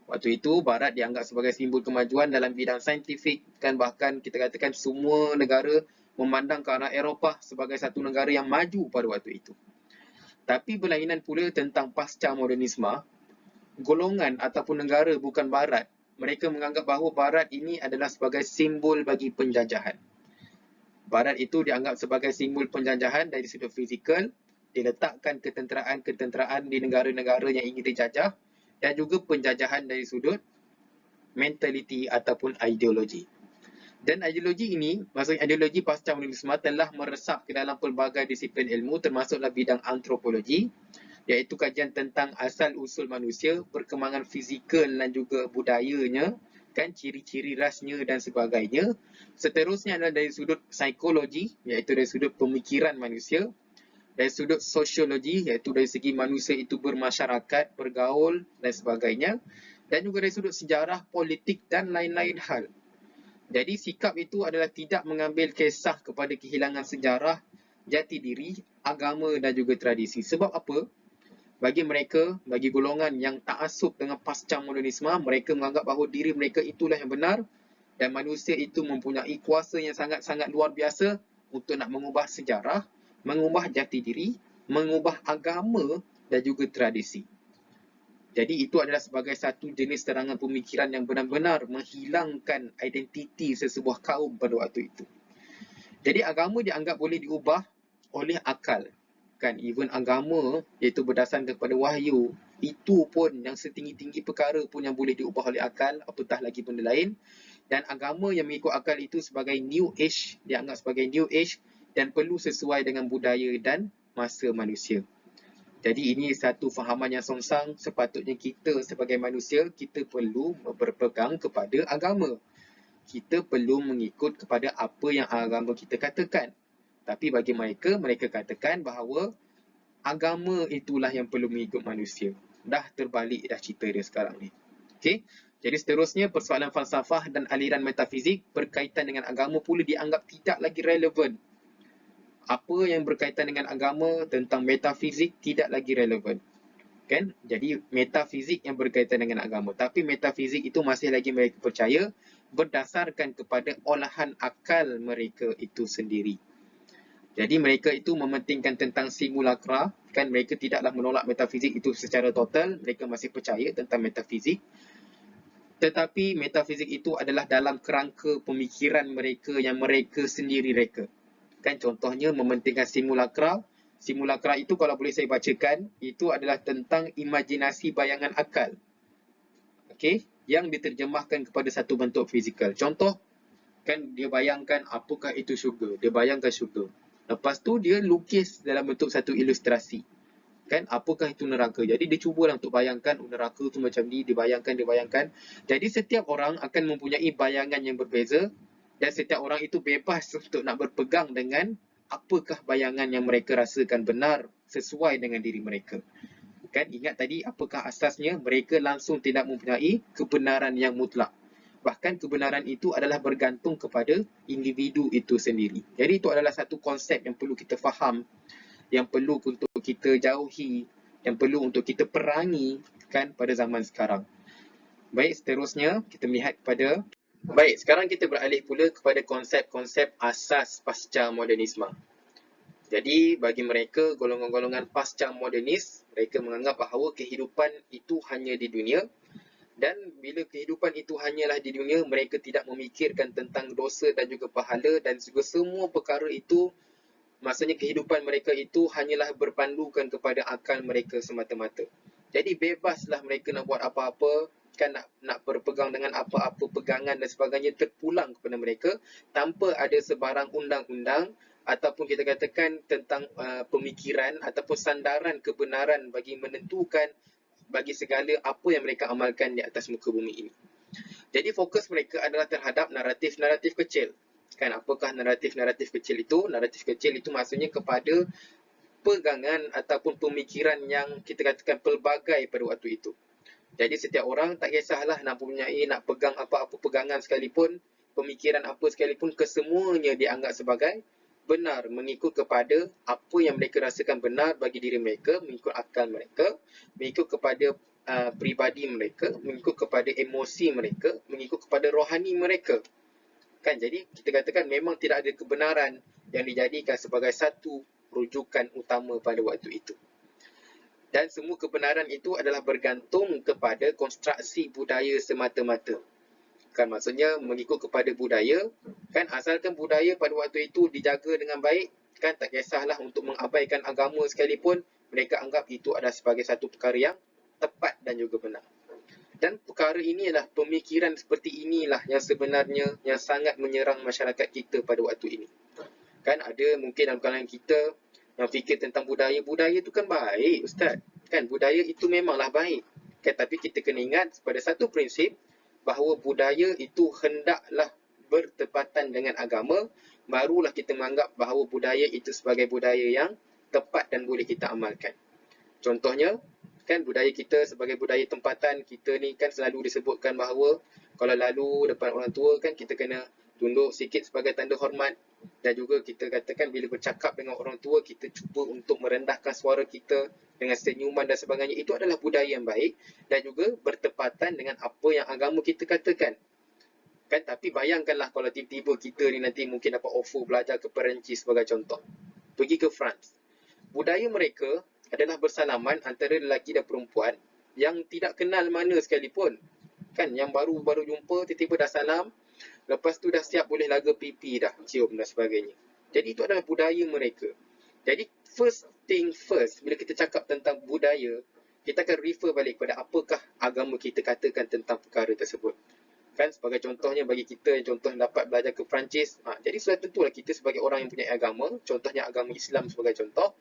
Waktu itu Barat dianggap sebagai simbol kemajuan dalam bidang saintifik, kan bahkan kita katakan semua negara memandang ke arah Eropah sebagai satu negara yang maju pada waktu itu. Tapi berlainan pula tentang pasca modernisme, golongan ataupun negara bukan Barat, mereka menganggap bahawa Barat ini adalah sebagai simbol bagi penjajahan. Barat itu dianggap sebagai simbol penjajahan dari sudut fizikal, diletakkan ketenteraan di negara-negara yang ingin dijajah, dan juga penjajahan dari sudut mentaliti ataupun ideologi. Dan ideologi ini, maksudnya ideologi pasca modernisme telah meresap ke dalam pelbagai disiplin ilmu termasuklah bidang antropologi, iaitu kajian tentang asal-usul manusia, perkembangan fizikal dan juga budayanya, kan ciri-ciri rasnya dan sebagainya. Seterusnya adalah dari sudut psikologi, iaitu dari sudut pemikiran manusia, dari sudut sosiologi, iaitu dari segi manusia itu bermasyarakat, bergaul dan sebagainya, dan juga dari sudut sejarah, politik dan lain-lain hal. Jadi sikap itu adalah tidak mengambil kisah kepada kehilangan sejarah, jati diri, agama dan juga tradisi. Sebab apa? Bagi mereka, bagi golongan yang taksub dengan pasca modernisme, mereka menganggap bahawa diri mereka itulah yang benar dan manusia itu mempunyai kuasa yang sangat-sangat luar biasa untuk nak mengubah sejarah, mengubah jati diri, mengubah agama dan juga tradisi. Jadi itu adalah sebagai satu jenis serangan pemikiran yang benar-benar menghilangkan identiti sesebuah kaum pada waktu itu. Jadi agama dianggap boleh diubah oleh akal. Kan even agama iaitu berdasarkan kepada wahyu, itu pun yang setinggi-tinggi perkara pun yang boleh diubah oleh akal, apatah lagi benda lain. Dan agama yang mengikut akal itu sebagai new age, dianggap sebagai new age dan perlu sesuai dengan budaya dan masa manusia. Jadi ini satu fahaman yang songsang, sepatutnya kita sebagai manusia, kita perlu berpegang kepada agama. Kita perlu mengikut kepada apa yang agama kita katakan. Tapi bagi mereka, mereka katakan bahawa agama itulah yang perlu mengikut manusia. Dah terbalik dah cerita dia sekarang ni. Okay? Jadi seterusnya, persoalan falsafah dan aliran metafizik berkaitan dengan agama pula dianggap tidak lagi relevan. Apa yang berkaitan dengan agama tentang metafizik tidak lagi relevan. Kan? Jadi metafizik yang berkaitan dengan agama. Tapi metafizik itu masih lagi mereka percaya berdasarkan kepada olahan akal mereka itu sendiri. Jadi mereka itu mementingkan tentang simulakra. Kan mereka tidaklah menolak metafizik itu secara total. Mereka masih percaya tentang metafizik. Tetapi metafizik itu adalah dalam kerangka pemikiran mereka yang mereka sendiri reka. Kan contohnya mementingkan simulakra. Simulakra itu kalau boleh saya bacakan, itu adalah tentang imajinasi bayangan akal. Okey, yang diterjemahkan kepada satu bentuk fizikal. Contoh, kan dia bayangkan apakah itu syurga. Dia bayangkan syurga. Lepas tu dia lukis dalam bentuk satu ilustrasi. Kan apakah itu neraka. Jadi dia cubalah untuk bayangkan neraka tu macam ni, dibayangkan. Jadi setiap orang akan mempunyai bayangan yang berbeza dan setiap orang itu bebas untuk nak berpegang dengan apakah bayangan yang mereka rasakan benar sesuai dengan diri mereka. Kan ingat tadi apakah asasnya? Mereka langsung tidak mempunyai kebenaran yang mutlak. Bahkan kebenaran itu adalah bergantung kepada individu itu sendiri. Jadi itu adalah satu konsep yang perlu kita faham, yang perlu untuk kita jauhi, yang perlu untuk kita perangi kan pada zaman sekarang. Baik, seterusnya kita melihat kepada sekarang kita beralih pula kepada konsep-konsep asas pasca modernisme. Jadi bagi mereka golongan-golongan pasca modernis, mereka menganggap bahawa kehidupan itu hanya di dunia dan bila kehidupan itu hanyalah di dunia, mereka tidak memikirkan tentang dosa dan juga pahala dan juga semua perkara itu. Maksudnya kehidupan mereka itu hanyalah berpandukan kepada akal mereka semata-mata. Jadi bebaslah mereka nak buat apa-apa, kan nak berpegang dengan apa-apa pegangan dan sebagainya terpulang kepada mereka tanpa ada sebarang undang-undang ataupun kita katakan tentang pemikiran ataupun sandaran kebenaran bagi menentukan bagi segala apa yang mereka amalkan di atas muka bumi ini. Jadi fokus mereka adalah terhadap naratif-naratif kecil. Kan apakah naratif-naratif kecil itu? Naratif kecil itu maksudnya kepada pegangan ataupun pemikiran yang kita katakan pelbagai pada waktu itu. Jadi setiap orang tak kisahlah nak pegang apa-apa pegangan sekalipun, pemikiran apa sekalipun, kesemuanya dianggap sebagai benar mengikut kepada apa yang mereka rasakan benar bagi diri mereka, mengikut akal mereka, mengikut kepada pribadi mereka, mengikut kepada emosi mereka, mengikut kepada rohani mereka. Kan jadi kita katakan memang tidak ada kebenaran yang dijadikan sebagai satu rujukan utama pada waktu itu. Dan semua kebenaran itu adalah bergantung kepada konstruksi budaya semata-mata. Kan maksudnya mengikut kepada budaya, kan asalkan budaya pada waktu itu dijaga dengan baik, kan tak kisahlah untuk mengabaikan agama sekalipun, mereka anggap itu adalah sebagai satu perkara yang tepat dan juga benar. Dan perkara ini adalah pemikiran seperti inilah yang sebenarnya yang sangat menyerang masyarakat kita pada waktu ini. Kan ada mungkin dalam kalangan kita yang fikir tentang budaya. Budaya itu kan baik, Ustaz. Kan budaya itu memanglah baik. Kan, tapi kita kena ingat pada satu prinsip bahawa budaya itu hendaklah bertepatan dengan agama, barulah kita menganggap bahawa budaya itu sebagai budaya yang tepat dan boleh kita amalkan. Contohnya, kan budaya kita sebagai budaya tempatan, kita ni kan selalu disebutkan bahawa kalau lalu depan orang tua kan kita kena tunduk sikit sebagai tanda hormat, dan juga kita katakan bila bercakap dengan orang tua kita cuba untuk merendahkan suara kita dengan senyuman dan sebagainya. Itu adalah budaya yang baik dan juga bertepatan dengan apa yang agama kita katakan. Kan tapi bayangkanlah kalau tiba-tiba kita ni nanti mungkin dapat offer belajar ke Perancis sebagai contoh, pergi ke France. Budaya mereka adalah bersalaman antara lelaki dan perempuan yang tidak kenal mana sekalipun. Kan yang baru jumpa tiba-tiba dah salam, lepas tu dah siap boleh laga pipi dah, cium dan sebagainya. Jadi itu adalah budaya mereka. Jadi first thing first, bila kita cakap tentang budaya, kita akan refer balik kepada apakah agama kita katakan tentang perkara tersebut. Kan sebagai contohnya bagi kita yang contoh dapat belajar ke Perancis, jadi sudah tentulah kita sebagai orang yang punya agama, contohnya agama Islam sebagai contoh,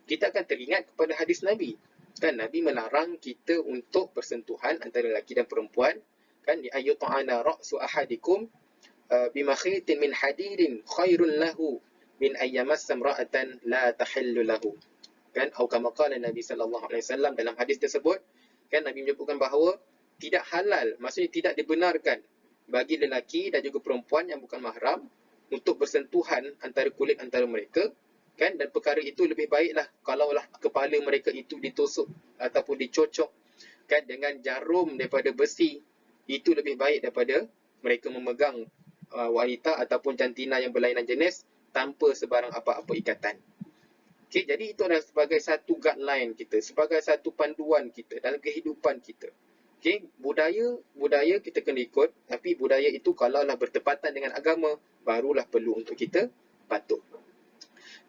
kita akan teringat kepada hadis Nabi. Kan Nabi melarang kita untuk bersentuhan antara lelaki dan perempuan. Kan di ayat ta'ana ra'su ahadikum bimakhitin min hadidin khairun lahu min ayyamassa imra'atan la tahillu lahu. Kan atau kama qala Nabi sallallahu alaihi wasallam dalam hadis tersebut, kan Nabi menyebutkan bahawa tidak halal, maksudnya tidak dibenarkan bagi lelaki dan juga perempuan yang bukan mahram untuk bersentuhan antara kulit antara mereka, kan, dan perkara itu lebih baiklah kalaulah kepala mereka itu ditusuk ataupun dicocok, kan, dengan jarum daripada besi. Itu lebih baik daripada mereka memegang wanita ataupun jantina yang berlainan jenis tanpa sebarang apa-apa ikatan. Okay, jadi itu adalah sebagai satu guideline kita, sebagai satu panduan kita dalam kehidupan kita. Okay, budaya kita kena ikut, tapi budaya itu kalaulah bertepatan dengan agama, barulah perlu untuk kita patuh.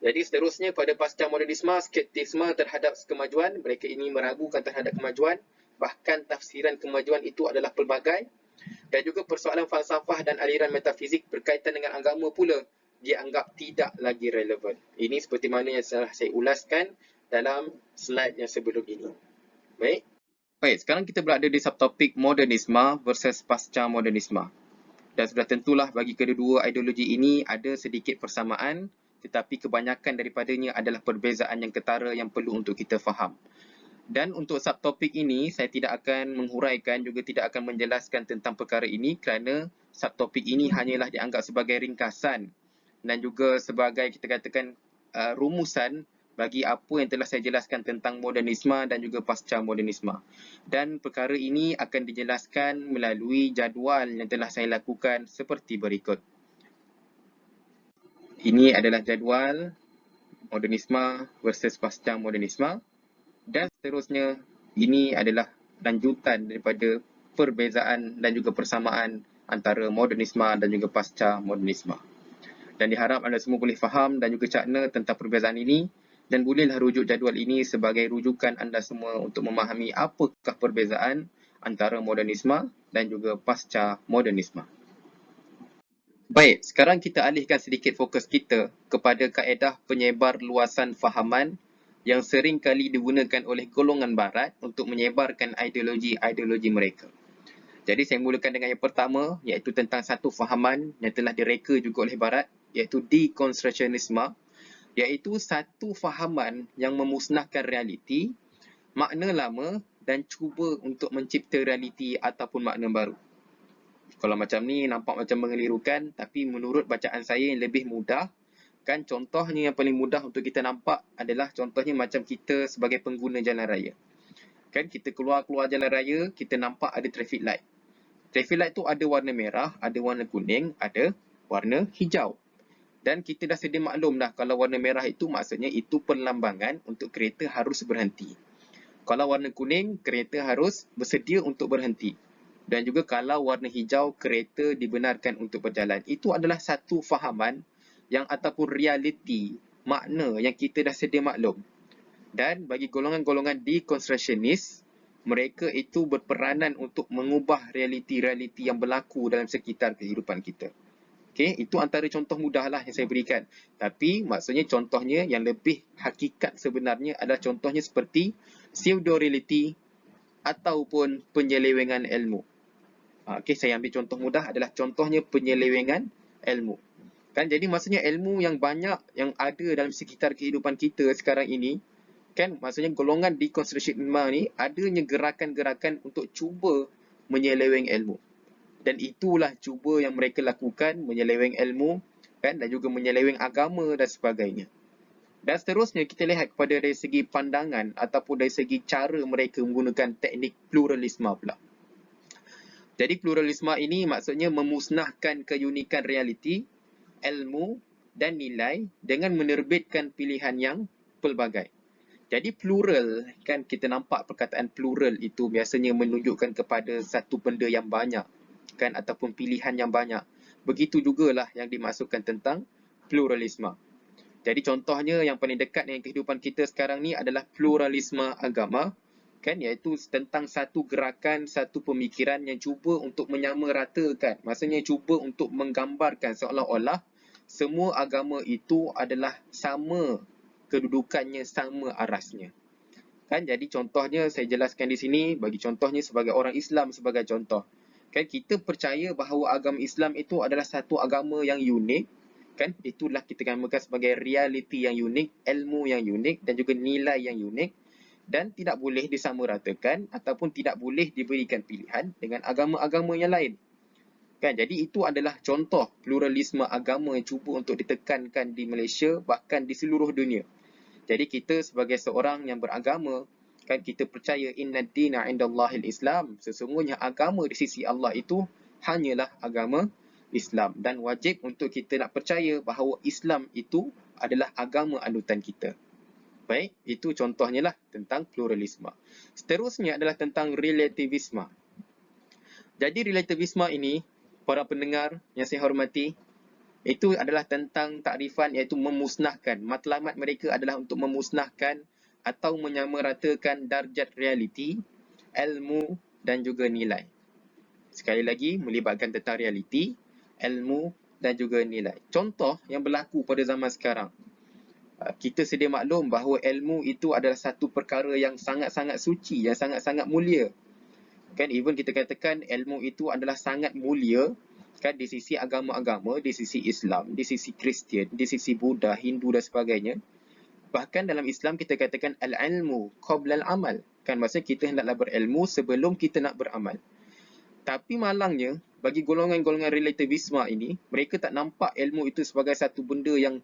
Jadi seterusnya pada pasca modernisme, skeptisme terhadap kemajuan, mereka ini meragukan terhadap kemajuan, bahkan tafsiran kemajuan itu adalah pelbagai, dan juga persoalan falsafah dan aliran metafizik berkaitan dengan agama pula dianggap tidak lagi relevan. Ini seperti mana yang telah saya ulaskan dalam slide yang sebelum ini. Baik. Baik, sekarang kita berada di subtopik modernisme versus pasca modernisme. Dan sudah tentulah bagi kedua-dua ideologi ini ada sedikit persamaan, tetapi kebanyakan daripadanya adalah perbezaan yang ketara yang perlu untuk kita faham. Dan untuk subtopik ini, saya tidak akan menghuraikan juga tidak akan menjelaskan tentang perkara ini kerana subtopik ini hanyalah dianggap sebagai ringkasan dan juga sebagai kita katakan rumusan bagi apa yang telah saya jelaskan tentang modernisme dan juga pasca modernisme. Dan perkara ini akan dijelaskan melalui jadual yang telah saya lakukan seperti berikut. Ini adalah jadual modernisme versus pasca modernisme. Dan seterusnya, ini adalah lanjutan daripada perbezaan dan juga persamaan antara modernisme dan juga pasca modernisme. Dan diharap anda semua boleh faham dan juga cakna tentang perbezaan ini, dan bolehlah rujuk jadual ini sebagai rujukan anda semua untuk memahami apakah perbezaan antara modernisme dan juga pasca modernisme. Baik, sekarang kita alihkan sedikit fokus kita kepada kaedah penyebar luasan fahaman yang sering kali digunakan oleh golongan barat untuk menyebarkan ideologi-ideologi mereka. Jadi saya mulakan dengan yang pertama, iaitu tentang satu fahaman yang telah direka juga oleh barat, iaitu deconstructionisme, iaitu satu fahaman yang memusnahkan realiti, makna lama dan cuba untuk mencipta realiti ataupun makna baru. Kalau macam ni nampak macam mengelirukan, tapi menurut bacaan saya yang lebih mudah, kan, contohnya yang paling mudah untuk kita nampak adalah contohnya macam kita sebagai pengguna jalan raya. Kan, kita keluar jalan raya, kita nampak ada traffic light. Traffic light tu ada warna merah, ada warna kuning, ada warna hijau. Dan kita dah sedia maklum dah kalau warna merah itu maksudnya itu perlambangan untuk kereta harus berhenti. Kalau warna kuning, kereta harus bersedia untuk berhenti. Dan juga kalau warna hijau, kereta dibenarkan untuk berjalan. Itu adalah satu fahaman yang ataupun realiti, makna yang kita dah sedia maklum. Dan bagi golongan-golongan deconstructionist, mereka itu berperanan untuk mengubah realiti-realiti yang berlaku dalam sekitar kehidupan kita. Okey, itu antara contoh mudahlah yang saya berikan. Tapi maksudnya contohnya yang lebih hakikat sebenarnya adalah contohnya seperti pseudo-reality ataupun penyelewengan ilmu. Okey, saya ambil contoh mudah adalah contohnya penyelewengan ilmu. Kan, jadi maksudnya ilmu yang banyak yang ada dalam sekitar kehidupan kita sekarang ini, kan, maksudnya golongan deconstructionisme ni adanya gerakan-gerakan untuk cuba menyeleweng ilmu. Dan itulah cuba yang mereka lakukan, menyeleweng ilmu, kan, dan juga menyeleweng agama dan sebagainya. Dan seterusnya kita lihat kepada dari segi pandangan ataupun dari segi cara mereka menggunakan teknik pluralisme pula. Jadi pluralisme ini maksudnya memusnahkan keunikan realiti, ilmu dan nilai dengan menerbitkan pilihan yang pelbagai. Jadi plural, kan, kita nampak perkataan plural itu biasanya menunjukkan kepada satu benda yang banyak, kan, ataupun pilihan yang banyak. Begitu jugalah yang dimaksudkan tentang pluralisme. Jadi contohnya yang paling dekat dengan kehidupan kita sekarang ni adalah pluralisme agama, kan, iaitu tentang satu gerakan, satu pemikiran yang cuba untuk menyamaratakan, maksudnya cuba untuk menggambarkan seolah-olah semua agama itu adalah sama kedudukannya, sama arasnya. Kan, jadi contohnya saya jelaskan di sini bagi contohnya sebagai orang Islam sebagai contoh. Kan, kita percaya bahawa agama Islam itu adalah satu agama yang unik, kan, itulah kita namakan sebagai realiti yang unik, ilmu yang unik dan juga nilai yang unik. dan tidak boleh disamaratakan ataupun tidak boleh diberikan pilihan dengan agama-agama yang lain. Kan? Jadi itu adalah contoh pluralisme agama yang cuba untuk ditekankan di Malaysia, bahkan di seluruh dunia. Jadi kita sebagai seorang yang beragama, kan kita percaya inna dina indallahil Islam, sesungguhnya agama di sisi Allah itu hanyalah agama Islam, dan wajib untuk kita nak percaya bahawa Islam itu adalah agama anutan kita. Baik, itu contohnya lah tentang pluralisme. Seterusnya adalah tentang relativisme. Jadi relativisme ini, para pendengar yang saya hormati, itu adalah tentang takrifan iaitu memusnahkan. Matlamat mereka adalah untuk memusnahkan atau menyamaratakan darjat realiti, ilmu dan juga nilai. Sekali lagi, melibatkan tentang realiti, ilmu dan juga nilai. Contoh yang berlaku pada zaman sekarang. Kita sedia maklum bahawa ilmu itu adalah satu perkara yang sangat-sangat suci, yang sangat-sangat mulia. Kan even kita katakan ilmu itu adalah sangat mulia, kan, di sisi agama-agama, di sisi Islam, di sisi Kristian, di sisi Buddha, Hindu dan sebagainya. Bahkan dalam Islam kita katakan al-ilmu qabla al-amal. Kan maksudnya kita hendaklah berilmu sebelum kita nak beramal. Tapi malangnya, bagi golongan-golongan relativisme ini, mereka tak nampak ilmu itu sebagai satu benda yang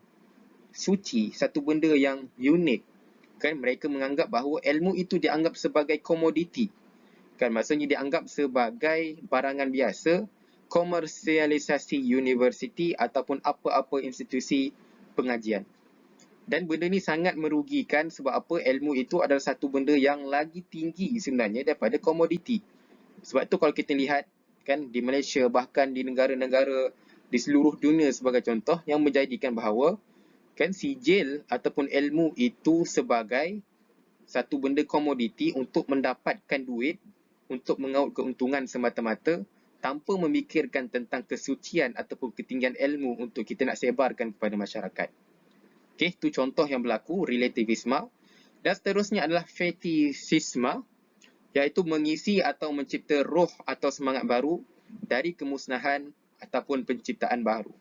suci, satu benda yang unik. Kan mereka menganggap bahawa ilmu itu dianggap sebagai komoditi. Kan maksudnya dianggap sebagai barangan biasa, komersialisasi universiti ataupun apa-apa institusi pengajian. Dan benda ni sangat merugikan sebab apa? Ilmu itu adalah satu benda yang lagi tinggi sebenarnya daripada komoditi. Sebab tu kalau kita lihat kan di Malaysia, bahkan di negara-negara di seluruh dunia sebagai contoh, yang menjadikan bahawa kan sijil ataupun ilmu itu sebagai satu benda komoditi untuk mendapatkan duit, untuk mengaut keuntungan semata-mata, tanpa memikirkan tentang kesucian ataupun ketinggian ilmu untuk kita nak sebarkan kepada masyarakat. Okey, itu contoh yang berlaku, relativisme. Dan seterusnya adalah fetisisme, iaitu mengisi atau mencipta roh atau semangat baru dari kemusnahan ataupun penciptaan baru.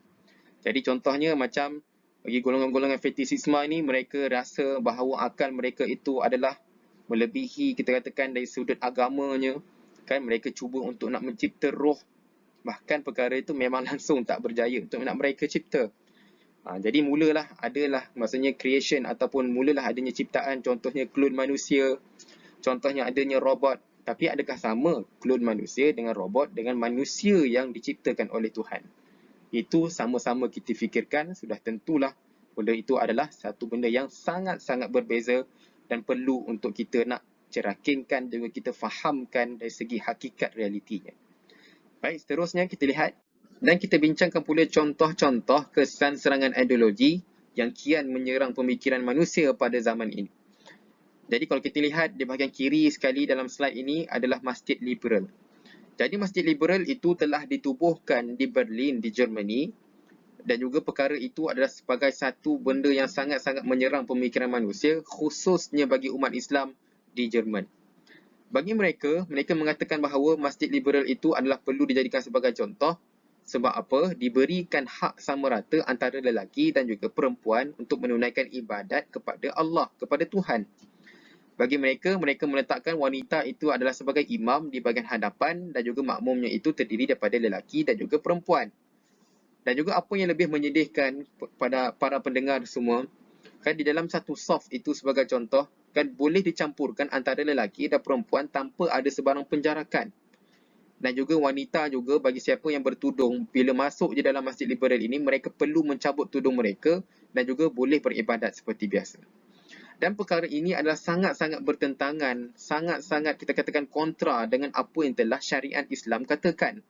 Jadi contohnya macam bagi golongan-golongan fetisisme ini, mereka rasa bahawa akal mereka itu adalah melebihi, kita katakan dari sudut agamanya, kan mereka cuba untuk nak mencipta roh, bahkan perkara itu memang langsung tak berjaya untuk nak mereka cipta. Jadi mulalah adalah maksudnya creation ataupun mulalah adanya ciptaan, contohnya klon manusia, contohnya adanya robot. Tapi adakah sama klon manusia dengan robot dengan manusia yang diciptakan oleh Tuhan? Itu sama-sama kita fikirkan, sudah tentulah benda itu adalah satu benda yang sangat-sangat berbeza dan perlu untuk kita nak cerakinkan, juga kita fahamkan dari segi hakikat realitinya. Baik, seterusnya kita lihat dan kita bincangkan pula contoh-contoh kesan serangan ideologi yang kian menyerang pemikiran manusia pada zaman ini. Jadi kalau kita lihat di bahagian kiri sekali dalam slide ini adalah Masjid Liberal. Jadi Masjid Liberal itu telah ditubuhkan di Berlin, di Germany, dan juga perkara itu adalah sebagai satu benda yang sangat-sangat menyerang pemikiran manusia, khususnya bagi umat Islam di Jerman. Bagi mereka, mereka mengatakan bahawa Masjid Liberal itu adalah perlu dijadikan sebagai contoh. Sebab apa? Diberikan hak sama rata antara lelaki dan juga perempuan untuk menunaikan ibadat kepada Allah, kepada Tuhan. Bagi mereka, mereka meletakkan wanita itu adalah sebagai imam di bahagian hadapan dan juga makmumnya itu terdiri daripada lelaki dan juga perempuan. Dan juga apa yang lebih menyedihkan pada para pendengar semua, kan di dalam satu saf itu sebagai contoh, kan boleh dicampurkan antara lelaki dan perempuan tanpa ada sebarang penjarakan. Dan juga wanita juga, bagi siapa yang bertudung, bila masuk di dalam Masjid Liberal ini, mereka perlu mencabut tudung mereka dan juga boleh beribadat seperti biasa. Dan perkara ini adalah sangat-sangat bertentangan, sangat-sangat kita katakan kontra dengan apa yang telah syariat Islam katakan.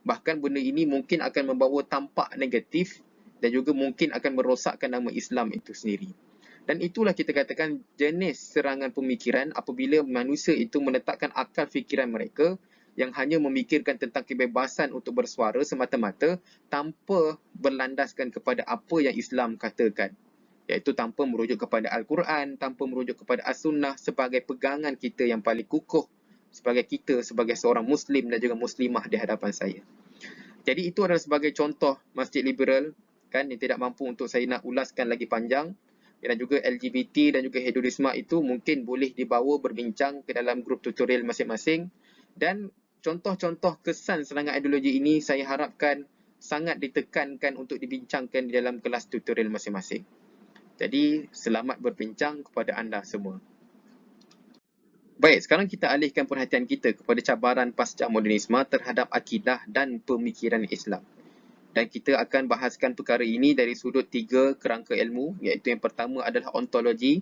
Bahkan benda ini mungkin akan membawa tampak negatif dan juga mungkin akan merosakkan nama Islam itu sendiri. Dan itulah kita katakan jenis serangan pemikiran apabila manusia itu meletakkan akal fikiran mereka yang hanya memikirkan tentang kebebasan untuk bersuara semata-mata tanpa berlandaskan kepada apa yang Islam katakan. Iaitu tanpa merujuk kepada Al-Quran, tanpa merujuk kepada As-Sunnah sebagai pegangan kita yang paling kukuh sebagai kita, sebagai seorang Muslim dan juga Muslimah di hadapan saya. Jadi itu adalah sebagai contoh Masjid Liberal, kan, yang tidak mampu untuk saya nak ulaskan lagi panjang. dan juga LGBT dan juga hedonisme itu mungkin boleh dibawa berbincang ke dalam grup tutorial masing-masing. Dan contoh-contoh kesan serangan ideologi ini saya harapkan sangat ditekankan untuk dibincangkan di dalam kelas tutorial masing-masing. Jadi, selamat berbincang kepada anda semua. Baik, sekarang kita alihkan perhatian kita kepada cabaran pasca modernisme terhadap akidah dan pemikiran Islam. Dan kita akan bahaskan perkara ini dari sudut 3 kerangka ilmu, iaitu yang pertama adalah ontologi,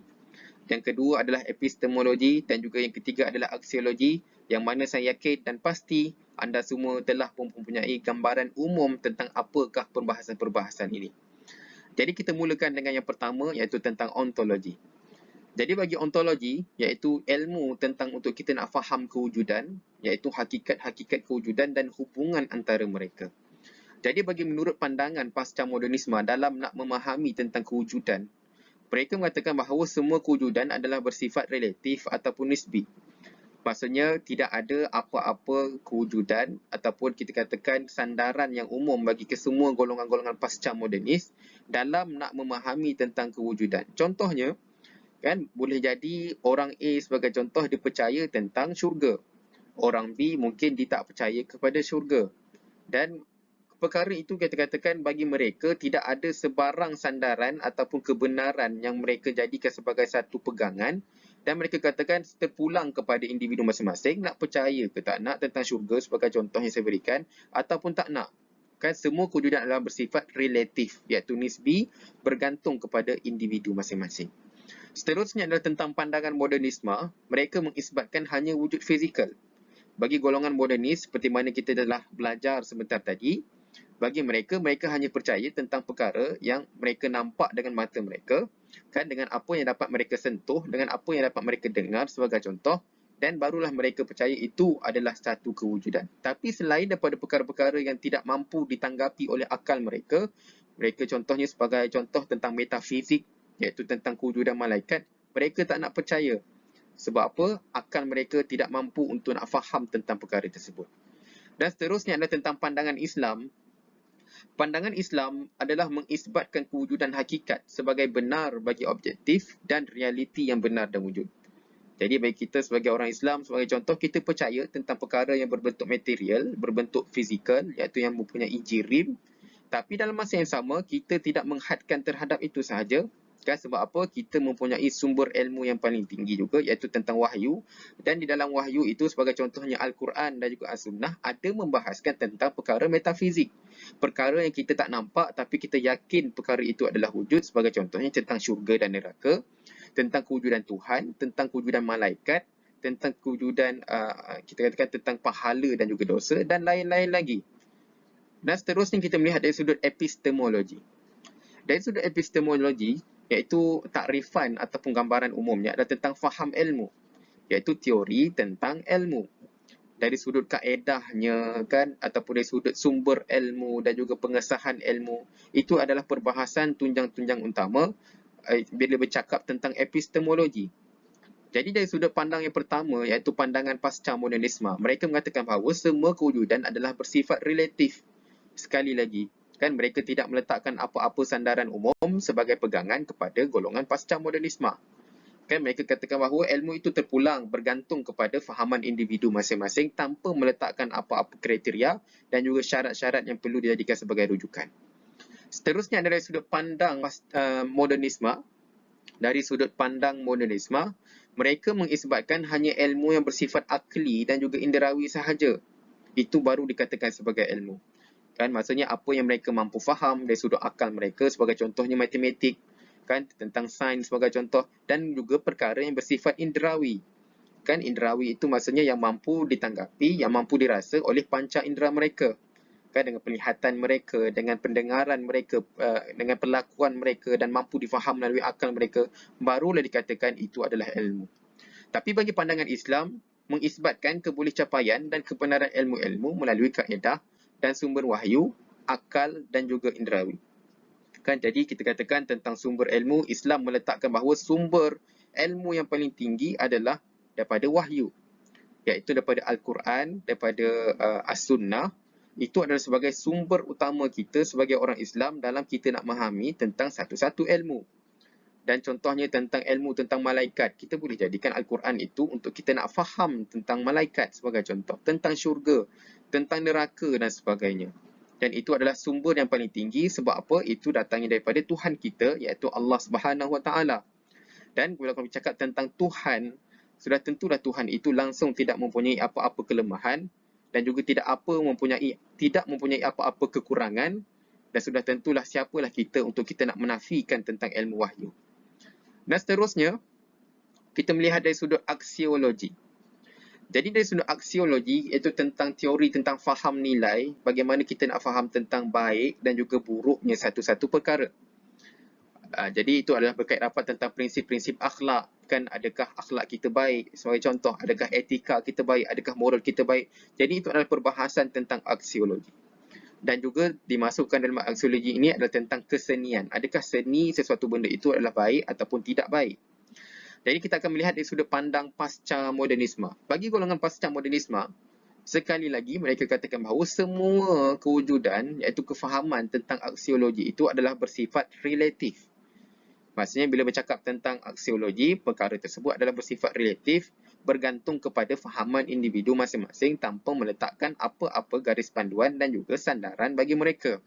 yang kedua adalah epistemologi dan juga yang ketiga adalah aksiologi, yang mana saya yakin dan pasti anda semua telah mempunyai gambaran umum tentang apakah perbahasan-perbahasan ini. Jadi kita mulakan dengan yang pertama, iaitu tentang ontologi. Jadi bagi ontologi, iaitu ilmu tentang untuk kita nak faham kewujudan, iaitu hakikat-hakikat kewujudan dan hubungan antara mereka. Jadi bagi menurut pandangan pasca modernisme dalam nak memahami tentang kewujudan, mereka mengatakan bahawa semua kewujudan adalah bersifat relatif ataupun nisbi. Maksudnya tidak ada apa-apa kewujudan ataupun kita katakan sandaran yang umum bagi kesemua golongan-golongan pasca modernis dalam nak memahami tentang kewujudan. Contohnya, kan boleh jadi orang A sebagai contoh dia percaya tentang syurga. Orang B mungkin dia tak percaya kepada syurga. Dan perkara itu kita katakan bagi mereka tidak ada sebarang sandaran ataupun kebenaran yang mereka jadikan sebagai satu pegangan, dan mereka katakan terpulang kepada individu masing-masing nak percaya ke tak nak tentang syurga sebagai contoh yang saya berikan ataupun tak nak. Kan semua kewujudan adalah bersifat relatif, iaitu nisbi, bergantung kepada individu masing-masing. Seterusnya adalah tentang pandangan modernisme. Mereka mengisbatkan hanya wujud fizikal. Bagi golongan modernis, seperti mana kita telah belajar sebentar tadi, bagi mereka, mereka hanya percaya tentang perkara yang mereka nampak dengan mata mereka, kan, dengan apa yang dapat mereka sentuh, dengan apa yang dapat mereka dengar sebagai contoh, dan barulah mereka percaya itu adalah satu kewujudan. Tapi selain daripada perkara-perkara yang tidak mampu ditanggapi oleh akal mereka, mereka contohnya sebagai contoh tentang metafizik, iaitu tentang kewujudan malaikat, mereka tak nak percaya. Sebab apa? Akal mereka tidak mampu untuk nak faham tentang perkara tersebut. Dan seterusnya adalah tentang pandangan Islam. Pandangan Islam adalah mengisbatkan kewujudan hakikat sebagai benar bagi objektif dan realiti yang benar dan wujud. Jadi bagi kita sebagai orang Islam, sebagai contoh, kita percaya tentang perkara yang berbentuk material, berbentuk fizikal, iaitu yang mempunyai jirim. Tapi dalam masa yang sama, kita tidak menghadkan terhadap itu sahaja. Kan, sebab apa? Kita mempunyai sumber ilmu yang paling tinggi juga, iaitu tentang wahyu. Dan di dalam wahyu itu, sebagai contohnya Al-Quran dan juga As-Sunnah, ada membahaskan tentang perkara metafizik. Perkara yang kita tak nampak, tapi kita yakin perkara itu adalah wujud, sebagai contohnya tentang syurga dan neraka, tentang kewujudan Tuhan, tentang kewujudan malaikat, tentang kewujudan, kita katakan tentang pahala dan juga dosa, dan lain-lain lagi. Dan seterusnya kita melihat dari sudut epistemologi. Dari sudut epistemologi, iaitu takrifan ataupun gambaran umumnya adalah tentang faham ilmu, iaitu teori tentang ilmu. Dari sudut kaedahnya, kan, ataupun dari sudut sumber ilmu dan juga pengesahan ilmu, itu adalah perbahasan tunjang-tunjang utama bila bercakap tentang epistemologi. Jadi dari sudut pandang yang pertama, iaitu pandangan pasca modernisme, mereka mengatakan bahawa semua kewujudan adalah bersifat relatif. Sekali lagi, kan, mereka tidak meletakkan apa-apa sandaran umum sebagai pegangan kepada golongan pasca modernisme. Kan, mereka katakan bahawa ilmu itu terpulang bergantung kepada fahaman individu masing-masing tanpa meletakkan apa-apa kriteria dan juga syarat-syarat yang perlu dijadikan sebagai rujukan. Seterusnya dari sudut pandang modernisme. Dari sudut pandang modernisme, mereka mengisbatkan hanya ilmu yang bersifat akli dan juga inderawi sahaja. Itu baru dikatakan sebagai ilmu. Kan, maksudnya apa yang mereka mampu faham dari sudut akal mereka, sebagai contohnya matematik, kan, tentang sains sebagai contoh, dan juga perkara yang bersifat inderawi. Kan, inderawi itu maksudnya yang mampu ditanggapi, yang mampu dirasa oleh panca indera mereka. Kan, dengan penglihatan mereka, dengan pendengaran mereka, dengan perlakuan mereka, dan mampu difaham melalui akal mereka, barulah dikatakan itu adalah ilmu. Tapi bagi pandangan Islam, mengisbatkan kebolehcapaian dan kebenaran ilmu-ilmu melalui kaedah dan sumber wahyu, akal dan juga inderawi. Kan, jadi kita katakan tentang sumber ilmu, Islam meletakkan bahawa sumber ilmu yang paling tinggi adalah daripada wahyu, iaitu daripada Al-Quran, daripada As-Sunnah. Itu adalah sebagai sumber utama kita sebagai orang Islam dalam kita nak memahami tentang satu-satu ilmu. Dan contohnya tentang ilmu tentang malaikat. Kita boleh jadikan Al-Quran itu untuk kita nak faham tentang malaikat sebagai contoh. Tentang syurga, tentang neraka dan sebagainya. Dan itu adalah sumber yang paling tinggi sebab apa? Itu datangnya daripada Tuhan kita iaitu Allah Subhanahu Wa Taala. Dan bila kami cakap tentang Tuhan, sudah tentulah Tuhan itu langsung tidak mempunyai apa-apa kelemahan dan juga tidak mempunyai apa-apa kekurangan, dan sudah tentulah siapalah kita untuk kita nak menafikan tentang ilmu wahyu. Dan seterusnya, kita melihat dari sudut aksiologi. Jadi dari sudut aksiologi, iaitu tentang teori tentang faham nilai, bagaimana kita nak faham tentang baik dan juga buruknya satu-satu perkara. Jadi itu adalah berkait rapat tentang prinsip-prinsip akhlak. Kan adakah akhlak kita baik? Sebagai contoh, adakah etika kita baik? Adakah moral kita baik? Jadi itu adalah perbahasan tentang aksiologi. Dan juga dimasukkan dalam aksiologi ini adalah tentang kesenian. Adakah seni sesuatu benda itu adalah baik ataupun tidak baik? Jadi kita akan melihat dari sudut pandang pasca modernisme. Bagi golongan pasca modernisme, sekali lagi mereka katakan bahawa semua kewujudan iaitu kefahaman tentang aksiologi itu adalah bersifat relatif. Maksudnya bila bercakap tentang aksiologi, perkara tersebut adalah bersifat relatif, bergantung kepada fahaman individu masing-masing tanpa meletakkan apa-apa garis panduan dan juga sandaran bagi mereka.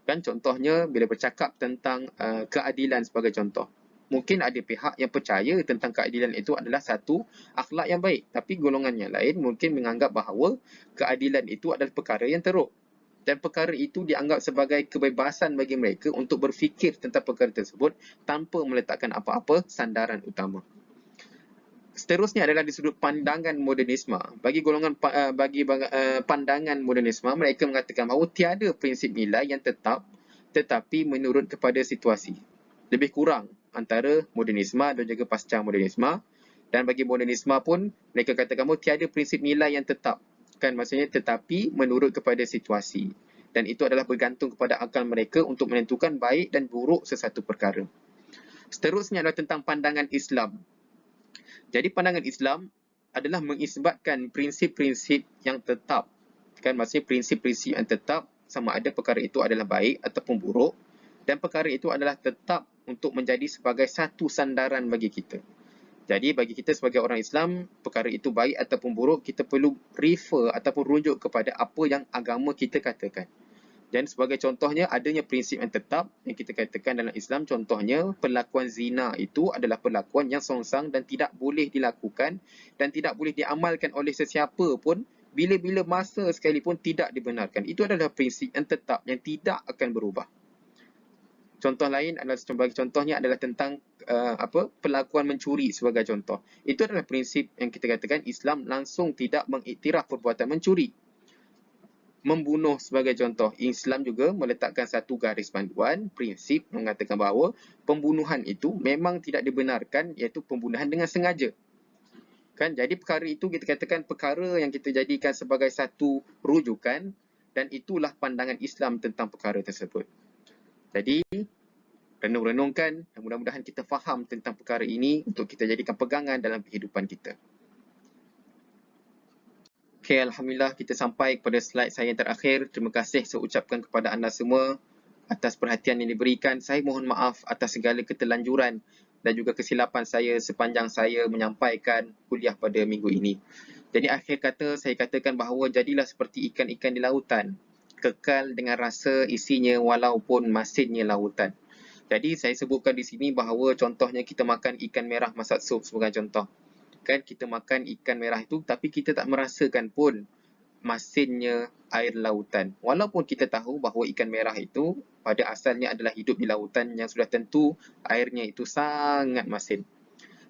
Kan contohnya bila bercakap tentang keadilan sebagai contoh. Mungkin ada pihak yang percaya tentang keadilan itu adalah satu akhlak yang baik, tapi golongan yang lain mungkin menganggap bahawa keadilan itu adalah perkara yang teruk. Dan perkara itu dianggap sebagai kebebasan bagi mereka untuk berfikir tentang perkara tersebut tanpa meletakkan apa-apa sandaran utama. Seterusnya adalah di sudut pandangan modernisme. Bagi pandangan modernisme, mereka mengatakan bahawa tiada prinsip nilai yang tetap tetapi menurut kepada situasi. Lebih kurang antara modernisme dan juga pasca modernisme. Dan bagi modernisme pun, mereka katakan bahawa tiada prinsip nilai yang tetap. Kan maksudnya tetapi menurut kepada situasi, dan itu adalah bergantung kepada akal mereka untuk menentukan baik dan buruk sesuatu perkara. Seterusnya adalah tentang pandangan Islam. Jadi pandangan Islam adalah mengisbatkan prinsip-prinsip yang tetap. Kan maksudnya prinsip-prinsip yang tetap sama ada perkara itu adalah baik ataupun buruk, dan perkara itu adalah tetap untuk menjadi sebagai satu sandaran bagi kita. Jadi bagi kita sebagai orang Islam, perkara itu baik ataupun buruk, kita perlu refer ataupun rujuk kepada apa yang agama kita katakan. Dan sebagai contohnya, adanya prinsip yang tetap yang kita katakan dalam Islam, contohnya perlakuan zina itu adalah perlakuan yang songsang dan tidak boleh dilakukan dan tidak boleh diamalkan oleh sesiapa pun bila-bila masa sekalipun tidak dibenarkan. Itu adalah prinsip yang tetap yang tidak akan berubah. Contoh lain adalah sebagai contohnya adalah tentang perlakuan mencuri sebagai contoh. Itu adalah prinsip yang kita katakan Islam langsung tidak mengiktiraf perbuatan mencuri. Membunuh sebagai contoh, Islam juga meletakkan satu garis panduan, prinsip mengatakan bahawa pembunuhan itu memang tidak dibenarkan, iaitu pembunuhan dengan sengaja. Kan, jadi perkara itu kita katakan perkara yang kita jadikan sebagai satu rujukan, dan itulah pandangan Islam tentang perkara tersebut. Jadi, renung-renungkan dan mudah-mudahan kita faham tentang perkara ini untuk kita jadikan pegangan dalam kehidupan kita. Okay, Alhamdulillah kita sampai kepada slide saya yang terakhir. Terima kasih saya ucapkan kepada anda semua atas perhatian yang diberikan. Saya mohon maaf atas segala keterlanjuran dan juga kesilapan saya sepanjang saya menyampaikan kuliah pada minggu ini. Jadi akhir kata saya katakan bahawa jadilah seperti ikan-ikan di lautan, kekal dengan rasa isinya walaupun masinnya lautan. Jadi saya sebutkan di sini bahawa contohnya kita makan ikan merah masak sup sebagai contoh. Kan kita makan ikan merah itu tapi kita tak merasakan pun masinnya air lautan. Walaupun kita tahu bahawa ikan merah itu pada asalnya adalah hidup di lautan yang sudah tentu airnya itu sangat masin.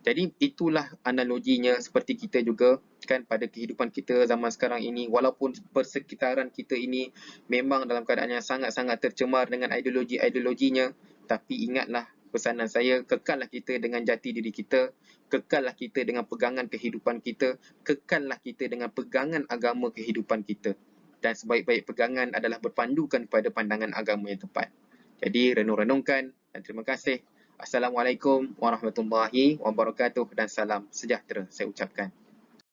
Jadi itulah analoginya seperti kita juga kan pada kehidupan kita zaman sekarang ini, walaupun persekitaran kita ini memang dalam keadaan yang sangat-sangat tercemar dengan ideologi-ideologinya, tapi ingatlah pesanan saya, kekallah kita dengan jati diri kita, kekallah kita dengan pegangan kehidupan kita, kekallah kita dengan pegangan agama kehidupan kita. Dan sebaik-baik pegangan adalah berpandukan pada pandangan agama yang tepat. Jadi renung-renungkan dan terima kasih. Assalamualaikum warahmatullahi wabarakatuh dan salam sejahtera saya ucapkan.